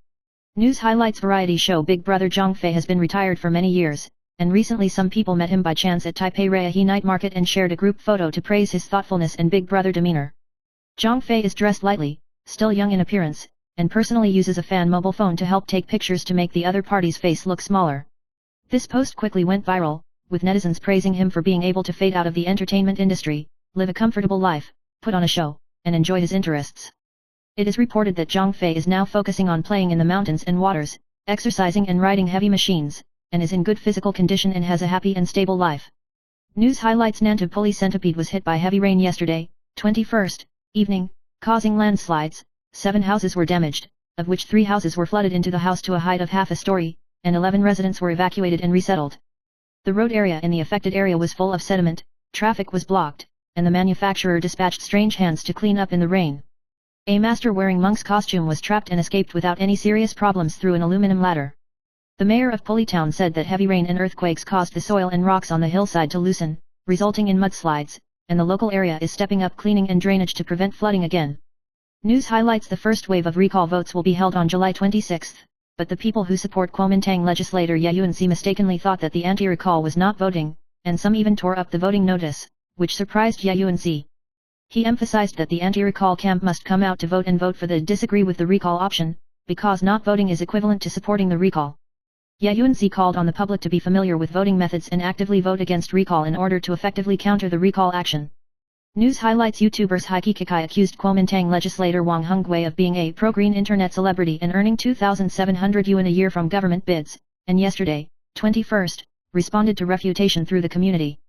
News highlights: variety show Big Brother Zhang Fei has been retired for many years, and recently some people met him by chance at Taipei Reihe night market and shared a group photo to praise his thoughtfulness and Big Brother demeanor. Zhang Fei is dressed lightly, still young in appearance, and personally uses a fan mobile phone to help take pictures to make the other party's face look smaller. This post quickly went viral, with netizens praising him for being able to fade out of the entertainment industry, live a comfortable life, put on a show, and enjoy his interests. It is reported that Zhang Fei is now focusing on playing in the mountains and waters, exercising and riding heavy machines, and is in good physical condition and has a happy and stable life. News highlights: Nantapuli centipede was hit by heavy rain yesterday, 21st, evening, causing landslides. 7 houses were damaged, of which 3 houses were flooded into the house to a height of half a story, and 11 residents were evacuated and resettled. The road area in the affected area was full of sediment, traffic was blocked, and the manufacturer dispatched strange hands to clean up in the rain. A master wearing monk's costume was trapped and escaped without any serious problems through an aluminum ladder. The mayor of Puli town said that heavy rain and earthquakes caused the soil and rocks on the hillside to loosen, resulting in mudslides, and the local area is stepping up cleaning and drainage to prevent flooding again. News highlights: the first wave of recall votes will be held on July 26, but the people who support Kuomintang legislator Ye Yuanxi mistakenly thought that the anti-recall was not voting, and some even tore up the voting notice, which surprised Ye Yuanxi. He emphasized that the anti-recall camp must come out to vote and vote for the disagree with the recall option, because not voting is equivalent to supporting the recall. Ye Yuanxi called on the public to be familiar with voting methods and actively vote against recall in order to effectively counter the recall action. News highlights: YouTubers Heike Kikai accused Kuomintang legislator Wang Hongwei of being a pro-green internet celebrity and earning 2,700 yuan a year from government bids, and yesterday, 21st, responded to refutation through the community.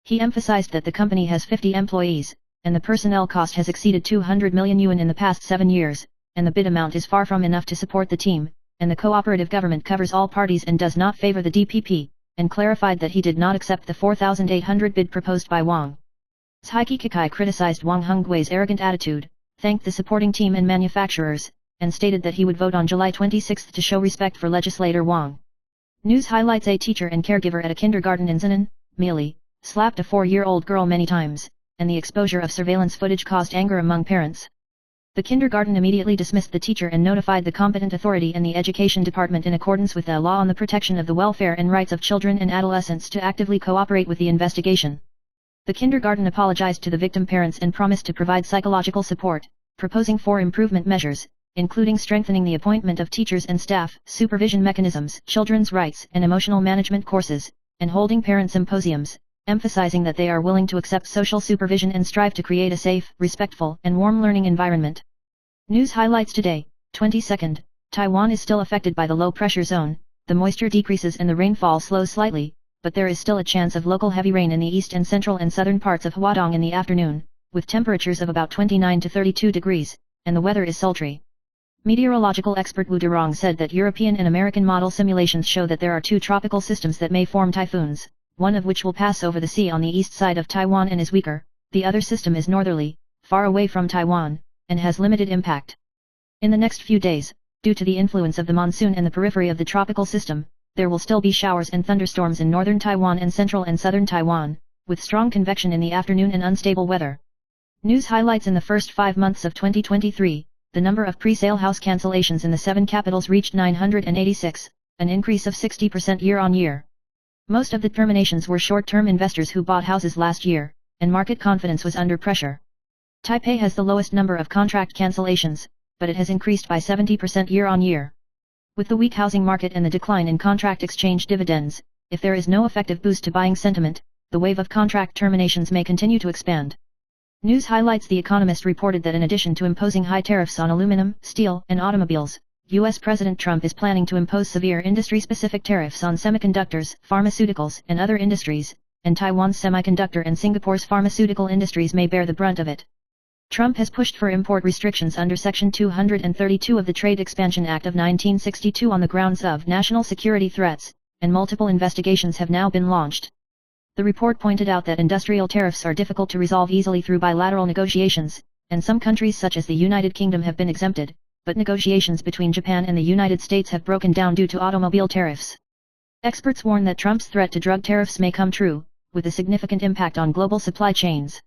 He emphasized that the company has 50 employees, and the personnel cost has exceeded 200 million yuan in the past 7 years, and the bid amount is far from enough to support the team, and the cooperative government covers all parties and does not favor the DPP, and clarified that he did not accept the 4,800 bid proposed by Wang. Heike Kikai criticized Wang Hongwei's arrogant attitude, thanked the supporting team and manufacturers, and stated that he would vote on July 26 to show respect for legislator Wang. News highlights: a teacher and caregiver at a kindergarten in Zinan, Mili, slapped a 4-year-old girl many times, and the exposure of surveillance footage caused anger among parents. The kindergarten immediately dismissed the teacher and notified the competent authority and the education department in accordance with the law on the protection of the welfare and rights of children and adolescents to actively cooperate with the investigation. The kindergarten apologized to the victim parents and promised to provide psychological support, proposing 4 improvement measures, including strengthening the appointment of teachers and staff, supervision mechanisms, children's rights and emotional management courses, and holding parent symposiums, emphasizing that they are willing to accept social supervision and strive to create a safe, respectful, and warm learning environment. News highlights: today, 22nd, Taiwan is still affected by the low-pressure zone, the moisture decreases and the rainfall slows slightly, but there is still a chance of local heavy rain in the east and central and southern parts of Huadong in the afternoon, with temperatures of about 29 to 32 degrees, and the weather is sultry. Meteorological expert Wu Durong said that European and American model simulations show that there are 2 tropical systems that may form typhoons, one of which will pass over the sea on the east side of Taiwan and is weaker, the other system is northerly, far away from Taiwan, and has limited impact. In the next few days, due to the influence of the monsoon and the periphery of the tropical system, there will still be showers and thunderstorms in northern Taiwan and central and southern Taiwan, with strong convection in the afternoon and unstable weather. News highlights: in the first 5 months of 2023, the number of pre-sale house cancellations in the 7 capitals reached 986, an increase of 60% year-on-year. Most of the terminations were short-term investors who bought houses last year, and market confidence was under pressure. Taipei has the lowest number of contract cancellations, but it has increased by 70% year-on-year. With the weak housing market and the decline in contract exchange dividends, if there is no effective boost to buying sentiment, the wave of contract terminations may continue to expand. News highlights: The Economist reported that in addition to imposing high tariffs on aluminum, steel, and automobiles, U.S. President Trump is planning to impose severe industry-specific tariffs on semiconductors, pharmaceuticals, and other industries, and Taiwan's semiconductor and Singapore's pharmaceutical industries may bear the brunt of it. Trump has pushed for import restrictions under Section 232 of the Trade Expansion Act of 1962 on the grounds of national security threats, and multiple investigations have now been launched. The report pointed out that industrial tariffs are difficult to resolve easily through bilateral negotiations, and some countries such as the United Kingdom have been exempted, but negotiations between Japan and the United States have broken down due to automobile tariffs. Experts warn that Trump's threat to drug tariffs may come true, with a significant impact on global supply chains.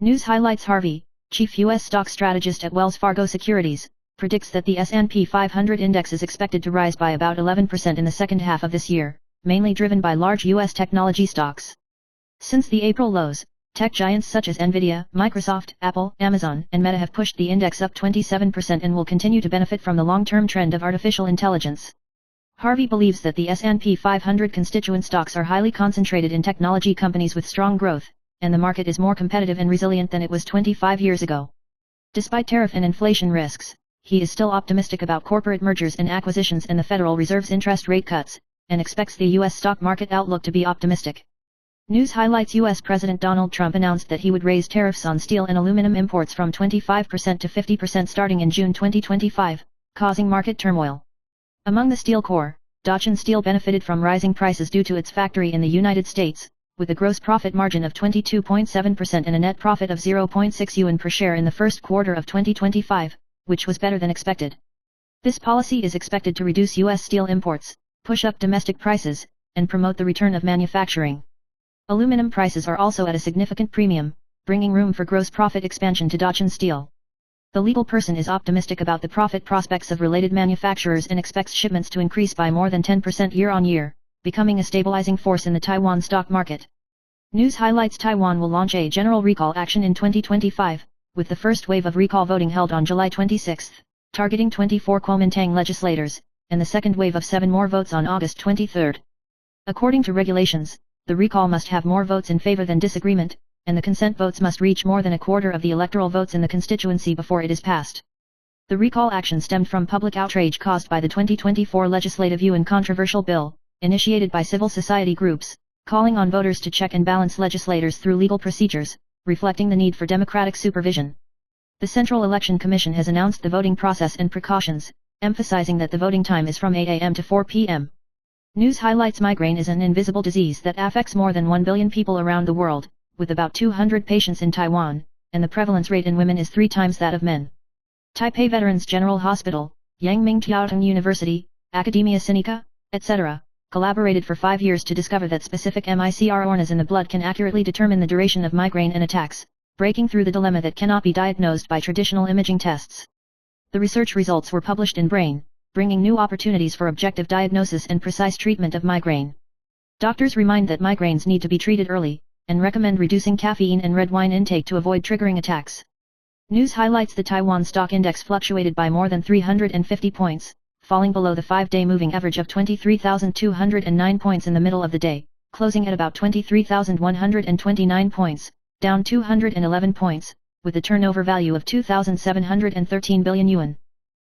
News highlights: Harvey, chief U.S. stock strategist at Wells Fargo Securities, predicts that the S&P 500 index is expected to rise by about 11% in the second half of this year, mainly driven by large U.S. technology stocks. Since the April lows, tech giants such as Nvidia, Microsoft, Apple, Amazon, and Meta have pushed the index up 27% and will continue to benefit from the long-term trend of artificial intelligence. Harvey believes that the S&P 500 constituent stocks are highly concentrated in technology companies with strong growth, and the market is more competitive and resilient than it was 25 years ago. Despite tariff and inflation risks, he is still optimistic about corporate mergers and acquisitions and the Federal Reserve's interest rate cuts, and expects the U.S. stock market outlook to be optimistic. News highlights: U.S. President Donald Trump announced that he would raise tariffs on steel and aluminum imports from 25% to 50% starting in June 2025, causing market turmoil. Among the steel core, Dachan Steel benefited from rising prices due to its factory in the United States, with a gross profit margin of 22.7% and a net profit of 0.6 yuan per share in the first quarter of 2025, which was better than expected. This policy is expected to reduce U.S. steel imports, push up domestic prices, and promote the return of manufacturing. Aluminum prices are also at a significant premium, bringing room for gross profit expansion to Dachan Steel. The legal person is optimistic about the profit prospects of related manufacturers and expects shipments to increase by more than 10% year-on-year, becoming a stabilizing force in the Taiwan stock market. News highlights: Taiwan will launch a general recall action in 2025, with the first wave of recall voting held on July 26, targeting 24 Kuomintang legislators, and the second wave of 7 more votes on August 23. According to regulations, the recall must have more votes in favor than disagreement, and the consent votes must reach more than a quarter of the electoral votes in the constituency before it is passed. The recall action stemmed from public outrage caused by the 2024 Legislative Yuan controversial bill, initiated by civil society groups, calling on voters to check and balance legislators through legal procedures, reflecting the need for democratic supervision. The Central Election Commission has announced the voting process and precautions, emphasizing that the voting time is from 8 a.m. to 4 p.m. News highlights: Migraine is an invisible disease that affects more than 1 billion people around the world, with about 200 patients in Taiwan, and the prevalence rate in women is 3 times that of men. Taipei Veterans General Hospital, Yangming Jiaotong University, Academia Sinica, etc., collaborated for 5 years to discover that specific microRNAs in the blood can accurately determine the duration of migraine and attacks, breaking through the dilemma that cannot be diagnosed by traditional imaging tests. The research results were published in Brain, bringing new opportunities for objective diagnosis and precise treatment of migraine. Doctors remind that migraines need to be treated early, and recommend reducing caffeine and red wine intake to avoid triggering attacks. News highlights: the Taiwan stock index fluctuated by more than 350 points, falling below the 5-day moving average of 23,209 points in the middle of the day, closing at about 23,129 points, down 211 points, with a turnover value of 2,713 billion yuan.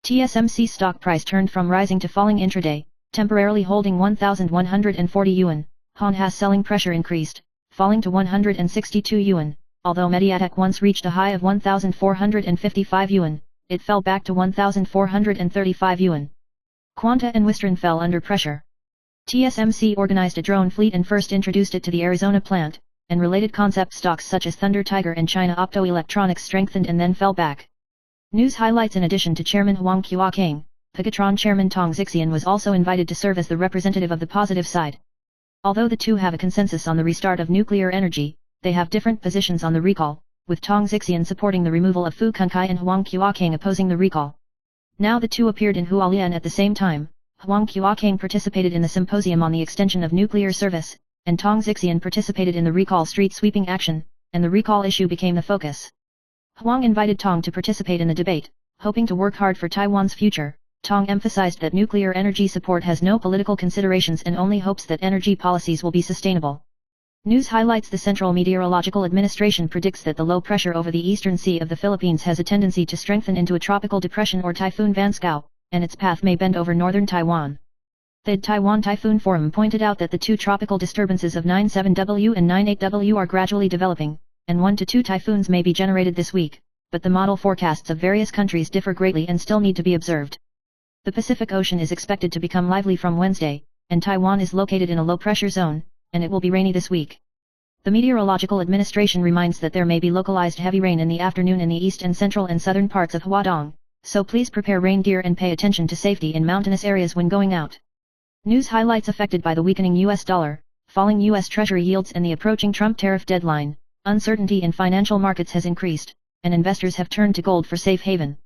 TSMC stock price turned from rising to falling intraday, temporarily holding 1,140 yuan. Hanwha's selling pressure increased, falling to 162 yuan, although Mediatek once reached a high of 1,455 yuan, it fell back to 1,435 yuan. Quanta and Wistron fell under pressure. TSMC organized a drone fleet and first introduced it to the Arizona plant, and related concept stocks such as Thunder Tiger and China Optoelectronics strengthened and then fell back. News highlights: in addition to Chairman Huang Qiukang, Pegatron Chairman Tong Xixian was also invited to serve as the representative of the positive side. Although the two have a consensus on the restart of nuclear energy, they have different positions on the recall, with Tong Xixian supporting the removal of Fu Kunkai and Huang Qiukang opposing the recall. Now the two appeared in Hualien at the same time. Huang Qiukang participated in the symposium on the extension of nuclear service, and Tong Xixian participated in the recall street sweeping action, and the recall issue became the focus. Huang invited Tong to participate in the debate, hoping to work hard for Taiwan's future. Tong emphasized that nuclear energy support has no political considerations and only hopes that energy policies will be sustainable. News highlights: the Central Meteorological Administration predicts that the low pressure over the eastern sea of the Philippines has a tendency to strengthen into a tropical depression or typhoon Vanscow, and its path may bend over northern Taiwan. The Taiwan Typhoon Forum pointed out that the two tropical disturbances of 97W and 98W are gradually developing, and 1 to 2 typhoons may be generated this week, but the model forecasts of various countries differ greatly and still need to be observed. The Pacific Ocean is expected to become lively from Wednesday, and Taiwan is located in a low-pressure zone, and it will be rainy this week. The Meteorological Administration reminds that there may be localized heavy rain in the afternoon in the east and central and southern parts of Huadong, so please prepare rain gear and pay attention to safety in mountainous areas when going out. News highlights: affected by the weakening US dollar, falling US Treasury yields and the approaching Trump tariff deadline, uncertainty in financial markets has increased, and investors have turned to gold for safe haven.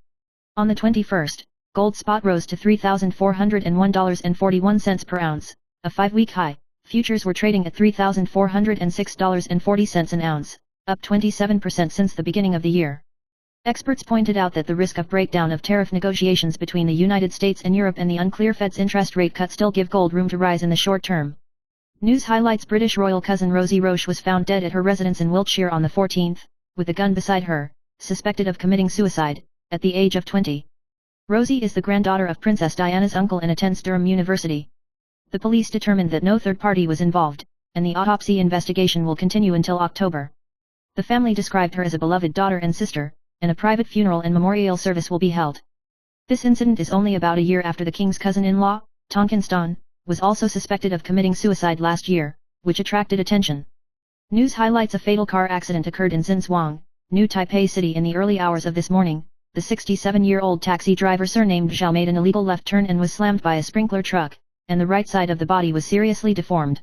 On the 21st, gold spot rose to $3,401.41 per ounce, a 5-week high. Futures were trading at $3,406.40 an ounce, up 27% since the beginning of the year. Experts pointed out that the risk of breakdown of tariff negotiations between the United States and Europe and the unclear Fed's interest rate cut still give gold room to rise in the short term. News highlights: British royal cousin Rosie Roche was found dead at her residence in Wiltshire on the 14th, with a gun beside her, suspected of committing suicide, at the age of 20. Rosie is the granddaughter of Princess Diana's uncle and attends Durham University. The police determined that no third party was involved, and the autopsy investigation will continue until October. The family described her as a beloved daughter and sister, and a private funeral and memorial service will be held. This incident is only about a year after the king's cousin-in-law, Tong Kinston, was also suspected of committing suicide last year, which attracted attention. News highlights: a fatal car accident occurred in Xinzhuang, New Taipei City in the early hours of this morning. The 67-year-old taxi driver surnamed Zhao made an illegal left turn and was slammed by a sprinkler truck, and the right side of the body was seriously deformed.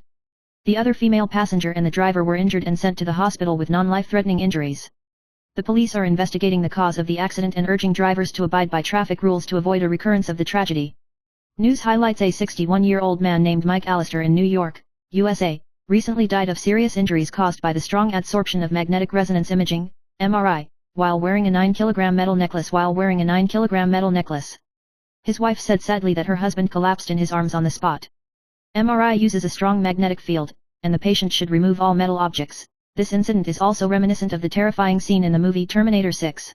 The other female passenger and the driver were injured and sent to the hospital with non-life-threatening injuries. The police are investigating the cause of the accident and urging drivers to abide by traffic rules to avoid a recurrence of the tragedy. News highlights: a 61-year-old man named Mike Allister in New York, USA, recently died of serious injuries caused by the strong adsorption of magnetic resonance imaging, MRI, while wearing a 9-kilogram metal necklace. His wife said sadly that her husband collapsed in his arms on the spot. MRI uses a strong magnetic field, and the patient should remove all metal objects. This incident is also reminiscent of the terrifying scene in the movie Terminator 6.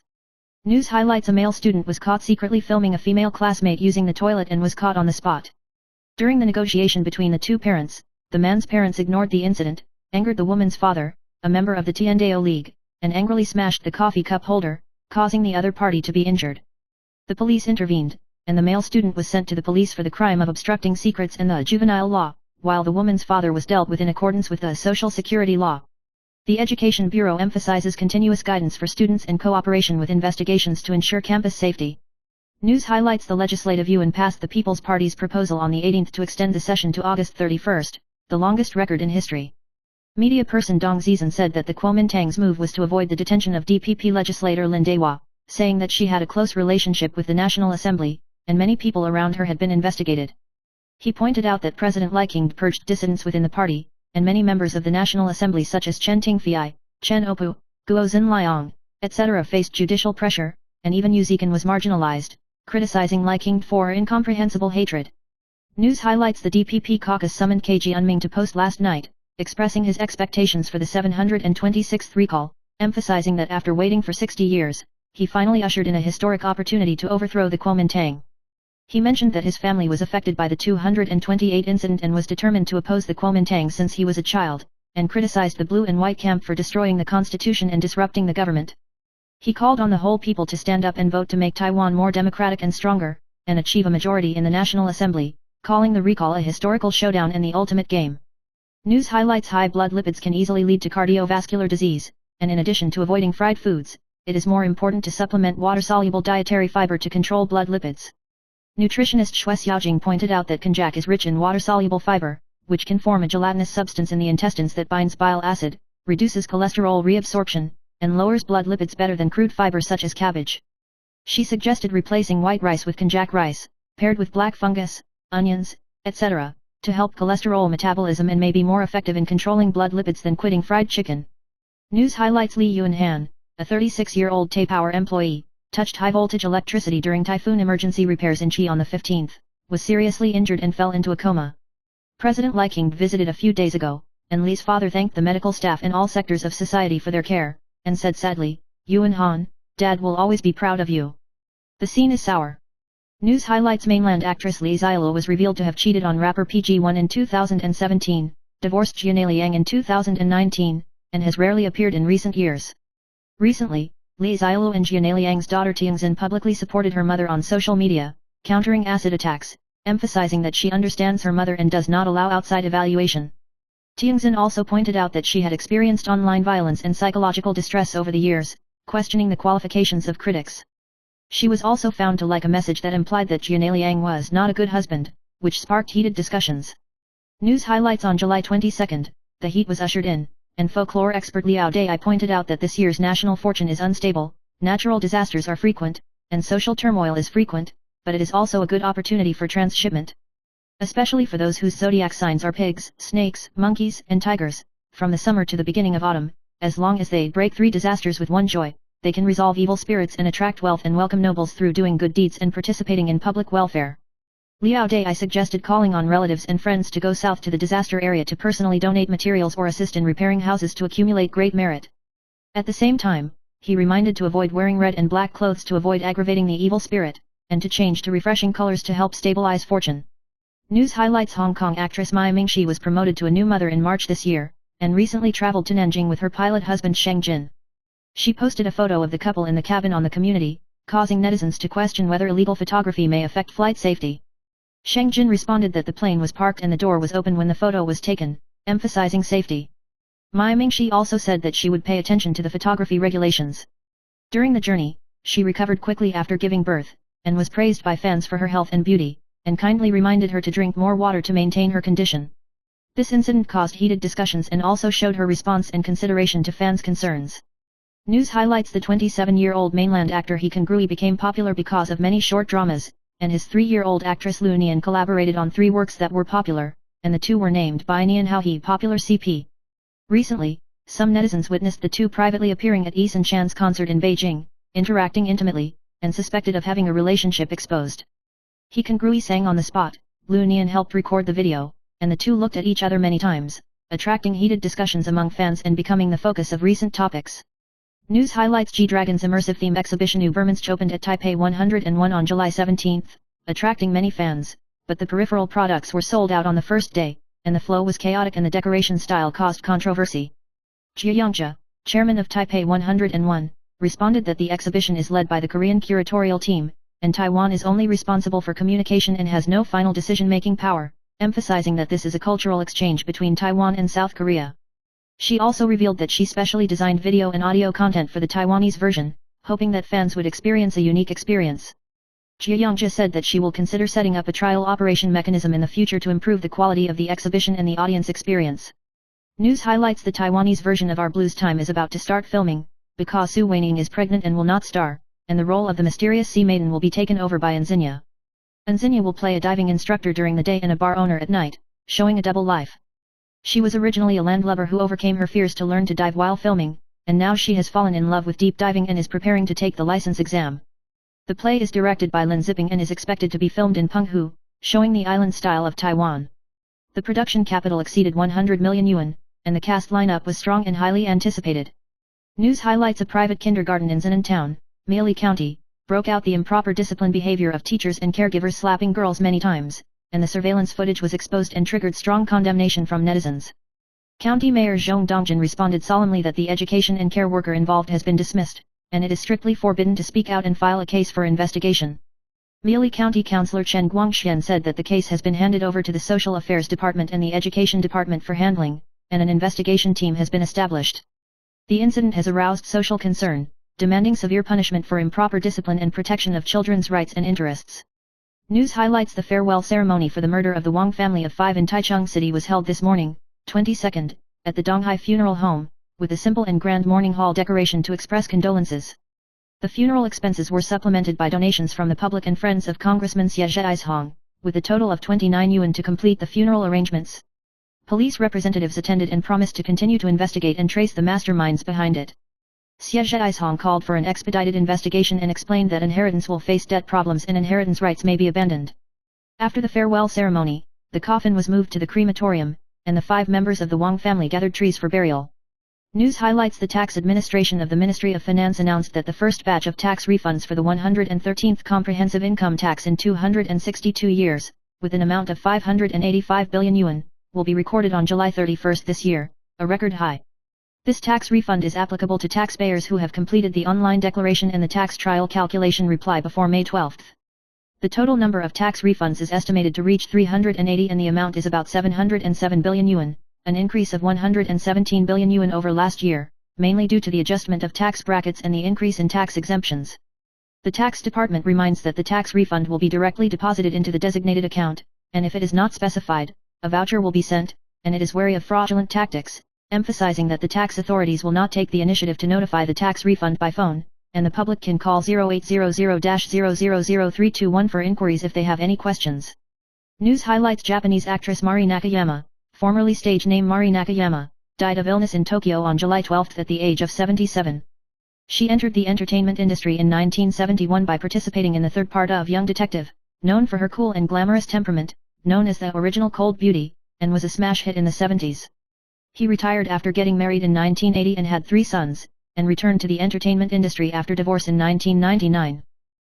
News highlights: a male student was caught secretly filming a female classmate using the toilet and was caught on the spot. During the negotiation between the two parents, the man's parents ignored the incident, angered the woman's father, a member of the Tiandao League, and angrily smashed the coffee cup holder, causing the other party to be injured. The police intervened, and the male student was sent to the police for the crime of obstructing secrets and the juvenile law, while the woman's father was dealt with in accordance with the Social Security law. The Education Bureau emphasizes continuous guidance for students and cooperation with investigations to ensure campus safety. News highlights: the Legislative Yuan passed the People's Party's proposal on the 18th to extend the session to August 31st, the longest record in history. Media person Dong Zizan said that the Kuomintang's move was to avoid the detention of DPP legislator Lin Dehua, saying that she had a close relationship with the National Assembly, and many people around her had been investigated. He pointed out that President Li Qiang purged dissidents within the party, and many members of the National Assembly such as Chen Tingfei, Chen Opu, Guo Xinliang, etc. faced judicial pressure, and even Yu Zikan was marginalized, criticizing Li Qiang for incomprehensible hatred. News highlights: the DPP caucus summoned KG Unming to post last night, expressing his expectations for the 726th recall, emphasizing that after waiting for 60 years, he finally ushered in a historic opportunity to overthrow the Kuomintang. He mentioned that his family was affected by the 228 incident and was determined to oppose the Kuomintang since he was a child, and criticized the blue and white camp for destroying the constitution and disrupting the government. He called on the whole people to stand up and vote to make Taiwan more democratic and stronger, and achieve a majority in the National Assembly, calling the recall a historical showdown and the ultimate game. News highlights: high blood lipids can easily lead to cardiovascular disease, and in addition to avoiding fried foods, it is more important to supplement water-soluble dietary fiber to control blood lipids. Nutritionist Xue Xiaojing pointed out that konjac is rich in water-soluble fiber, which can form a gelatinous substance in the intestines that binds bile acid, reduces cholesterol reabsorption, and lowers blood lipids better than crude fiber such as cabbage. She suggested replacing white rice with konjac rice, paired with black fungus, onions, etc., to help cholesterol metabolism and may be more effective in controlling blood lipids than quitting fried chicken. News highlights: Li Yuanhan, a 36-year-old Power employee, touched high-voltage electricity during typhoon emergency repairs in Chi on the 15th, was seriously injured and fell into a coma. President Li Qiang visited a few days ago, and Li's father thanked the medical staff in all sectors of society for their care, and said sadly, "Yuan Han, Dad will always be proud of you." The scene is sour. News highlights: mainland actress Li Xiaoluo was revealed to have cheated on rapper PG1 in 2017, divorced Jianei Liang in 2019, and has rarely appeared in recent years. Recently, Li Xiaoluo and Jianei Liang's daughter Tianxin publicly supported her mother on social media, countering acid attacks, emphasizing that she understands her mother and does not allow outside evaluation. Tianxin also pointed out that she had experienced online violence and psychological distress over the years, questioning the qualifications of critics. She was also found to like a message that implied that Jianei Liang was not a good husband, which sparked heated discussions. News highlights: on July 22, the heat was ushered in, and folklore expert Liao Dai pointed out that this year's national fortune is unstable, natural disasters are frequent, and social turmoil is frequent, but it is also a good opportunity for transshipment. Especially for those whose zodiac signs are pigs, snakes, monkeys, and tigers, from the summer to the beginning of autumn, as long as they break 3 disasters with one joy, they can resolve evil spirits and attract wealth and welcome nobles through doing good deeds and participating in public welfare. Liao Dai suggested calling on relatives and friends to go south to the disaster area to personally donate materials or assist in repairing houses to accumulate great merit. At the same time, he reminded to avoid wearing red and black clothes to avoid aggravating the evil spirit, and to change to refreshing colors to help stabilize fortune. News highlights: Hong Kong actress Mai Mingxi was promoted to a new mother in March this year, and recently traveled to Nanjing with her pilot husband Sheng Jin. She posted a photo of the couple in the cabin on the community, causing netizens to question whether illegal photography may affect flight safety. Sheng Jin responded that the plane was parked and the door was open when the photo was taken, emphasizing safety. Mai Mingxi also said that she would pay attention to the photography regulations. During the journey, she recovered quickly after giving birth, and was praised by fans for her health and beauty, and kindly reminded her to drink more water to maintain her condition. This incident caused heated discussions and also showed her response and consideration to fans' concerns. News highlights: the 27-year-old mainland actor He Congruy became popular because of many short dramas, and his 3-year-old actress Lu Nian collaborated on 3 works that were popular, and the 2 were named by Nian Hao He Popular CP. Recently, some netizens witnessed the 2 privately appearing at Eason Chan's concert in Beijing, interacting intimately, and suspected of having a relationship exposed. He Congruy sang on the spot, Lu Nian helped record the video, and the 2 looked at each other many times, attracting heated discussions among fans and becoming the focus of recent topics. News highlights: G-Dragon's immersive theme exhibition New Burmans opened at Taipei 101 on July 17, attracting many fans, but the peripheral products were sold out on the first day, and the flow was chaotic and the decoration style caused controversy. Jia Yongzhe, chairman of Taipei 101, responded that the exhibition is led by the Korean curatorial team, and Taiwan is only responsible for communication and has no final decision-making power, emphasizing that this is a cultural exchange between Taiwan and South Korea. She also revealed that she specially designed video and audio content for the Taiwanese version, hoping that fans would experience a unique experience. Jia Yongzhe said that she will consider setting up a trial operation mechanism in the future to improve the quality of the exhibition and the audience experience. News highlights: the Taiwanese version of Our Blues Time is about to start filming, because Su Weining is pregnant and will not star, and the role of the mysterious sea maiden will be taken over by Anzinia. Anzinia will play a diving instructor during the day and a bar owner at night, showing a double life. She was originally a landlubber who overcame her fears to learn to dive while filming, and now she has fallen in love with deep diving and is preparing to take the license exam. The play is directed by Lin Zipping and is expected to be filmed in Penghu, showing the island style of Taiwan. The production capital exceeded 100 million yuan, and the cast lineup was strong and highly anticipated. News highlights: a private kindergarten in Zinan Town, Miaoli County, broke out the improper discipline behavior of teachers and caregivers slapping girls many times, and the surveillance footage was exposed and triggered strong condemnation from netizens. County Mayor Zhong Dongjin responded solemnly that the education and care worker involved has been dismissed, and it is strictly forbidden to speak out and file a case for investigation. Miaoli County Councillor Chen Guangxian said that the case has been handed over to the Social Affairs Department and the Education Department for handling, and an investigation team has been established. The incident has aroused social concern, demanding severe punishment for improper discipline and protection of children's rights and interests. News highlights: the farewell ceremony for the murder of the Wang family of 5 in Taichung City was held this morning, 22nd, at the Donghai Funeral Home, with a simple and grand mourning hall decoration to express condolences. The funeral expenses were supplemented by donations from the public and friends of Congressman Xie Zhaishong, with a total of 29 yuan to complete the funeral arrangements. Police representatives attended and promised to continue to investigate and trace the masterminds behind it. Xie Zhaizhong called for an expedited investigation and explained that inheritance will face debt problems and inheritance rights may be abandoned. After the farewell ceremony, the coffin was moved to the crematorium, and the 5 members of the Wang family gathered trees for burial. News highlights: the tax administration of the Ministry of Finance announced that the first batch of tax refunds for the 113th comprehensive income tax in 262 years, with an amount of 585 billion yuan, will be recorded on July 31 this year, a record high. This tax refund is applicable to taxpayers who have completed the online declaration and the tax trial calculation reply before May 12. The total number of tax refunds is estimated to reach 380 and the amount is about 707 billion yuan, an increase of 117 billion yuan over last year, mainly due to the adjustment of tax brackets and the increase in tax exemptions. The tax department reminds that the tax refund will be directly deposited into the designated account, and if it is not specified, a voucher will be sent, and it is wary of fraudulent tactics, emphasizing that the tax authorities will not take the initiative to notify the tax refund by phone, and the public can call 0800-000321 for inquiries if they have any questions. News highlights: Japanese actress Mari Nakayama, formerly stage name Mari Nakayama, died of illness in Tokyo on July 12 at the age of 77. She entered the entertainment industry in 1971 by participating in the third part of Young Detective, known for her cool and glamorous temperament, known as the original Cold Beauty, and was a smash hit in the 70s. He retired after getting married in 1980 and had 3 sons, and returned to the entertainment industry after divorce in 1999.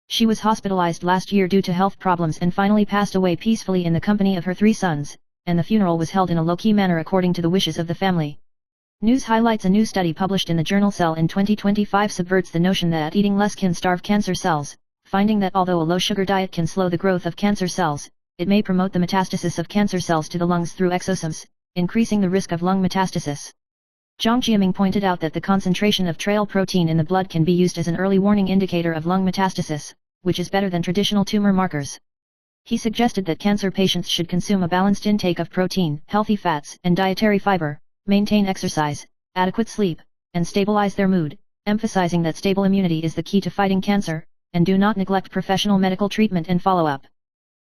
She was hospitalized last year due to health problems and finally passed away peacefully in the company of her 3 sons, and the funeral was held in a low-key manner according to the wishes of the family. News highlights: a new study published in the journal Cell in 2025 subverts the notion that eating less can starve cancer cells, finding that although a low-sugar diet can slow the growth of cancer cells, it may promote the metastasis of cancer cells to the lungs through exosomes, increasing the risk of lung metastasis. Zhang Jiaming pointed out that the concentration of trail protein in the blood can be used as an early warning indicator of lung metastasis, which is better than traditional tumor markers. He suggested that cancer patients should consume a balanced intake of protein, healthy fats, and dietary fiber, maintain exercise, adequate sleep, and stabilize their mood, emphasizing that stable immunity is the key to fighting cancer, and do not neglect professional medical treatment and follow-up.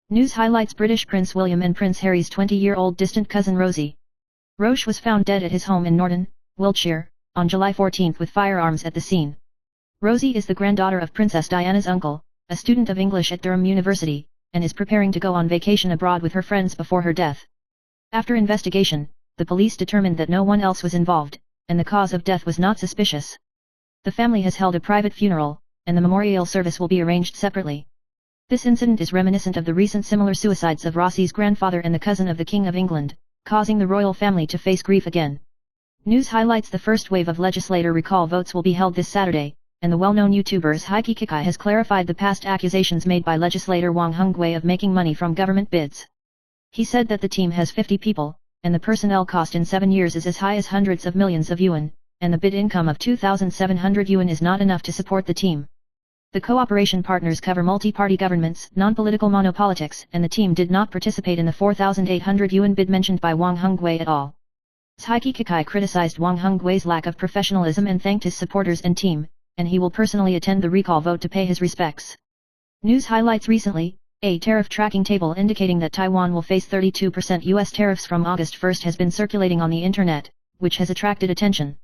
News highlights: British Prince William and Prince Harry's 20-year-old distant cousin Rosie. Roche was found dead at his home in Norton, Wiltshire, on July 14 with firearms at the scene. Rosie is the granddaughter of Princess Diana's uncle, a student of English at Durham University, and is preparing to go on vacation abroad with her friends before her death. After investigation, the police determined that no one else was involved, and the cause of death was not suspicious. The family has held a private funeral, and the memorial service will be arranged separately. This incident is reminiscent of the recent similar suicides of Rosie's grandfather and the cousin of the King of England, causing the royal family to face grief again. News highlights: the first wave of legislator recall votes will be held this Saturday, and the well-known YouTuber Heike Kikai has clarified the past accusations made by legislator Wang Hongwei of making money from government bids. He said that the team has 50 people, and the personnel cost in 7 years is as high as hundreds of millions of yuan, and the bid income of 2,700 yuan is not enough to support the team. The cooperation partners cover multi-party governments, non-political monopolitics, and the team did not participate in the 4,800 yuan bid mentioned by Wang Hongwei at all. Heike Kikai criticized Wang Hongwei's lack of professionalism and thanked his supporters and team, and he will personally attend the recall vote to pay his respects. News highlights: recently, a tariff tracking table indicating that Taiwan will face 32% US tariffs from August 1 has been circulating on the internet, which has attracted attention.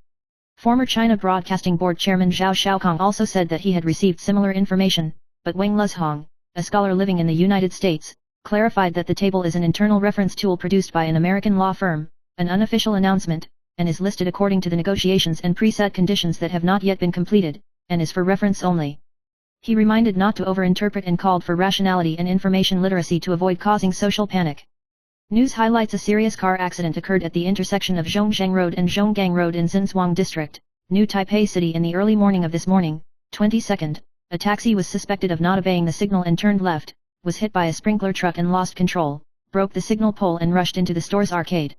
Former China Broadcasting Board Chairman Zhao Xiaokong also said that he had received similar information, but Wang Luzhong, a scholar living in the United States, clarified that the table is an internal reference tool produced by an American law firm, an unofficial announcement, and is listed according to the negotiations and preset conditions that have not yet been completed, and is for reference only. He reminded not to overinterpret and called for rationality and information literacy to avoid causing social panic. News highlights: a serious car accident occurred at the intersection of Zhongzheng Road and Zhonggang Road in Xinzhuang District, New Taipei City in the early morning of this morning, 22nd. A taxi was suspected of not obeying the signal and turned left, was hit by a sprinkler truck and lost control, broke the signal pole and rushed into the store's arcade.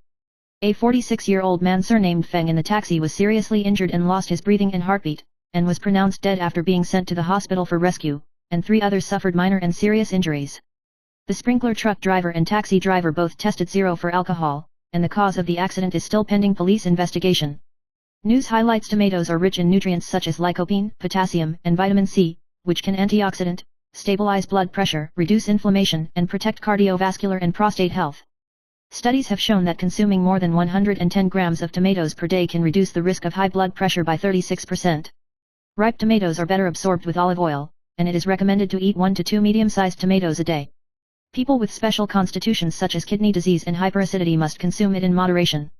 A 46-year-old man surnamed Feng in the taxi was seriously injured and lost his breathing and heartbeat, and was pronounced dead after being sent to the hospital for rescue, and 3 others suffered minor and serious injuries. The sprinkler truck driver and taxi driver both tested 0 for alcohol, and the cause of the accident is still pending police investigation. News highlights: tomatoes are rich in nutrients such as lycopene, potassium, and vitamin C, which can antioxidant, stabilize blood pressure, reduce inflammation, and protect cardiovascular and prostate health. Studies have shown that consuming more than 110 grams of tomatoes per day can reduce the risk of high blood pressure by 36%. Ripe tomatoes are better absorbed with olive oil, and it is recommended to eat 1 to 2 medium-sized tomatoes a day. People with special constitutions such as kidney disease and hyperacidity must consume it in moderation.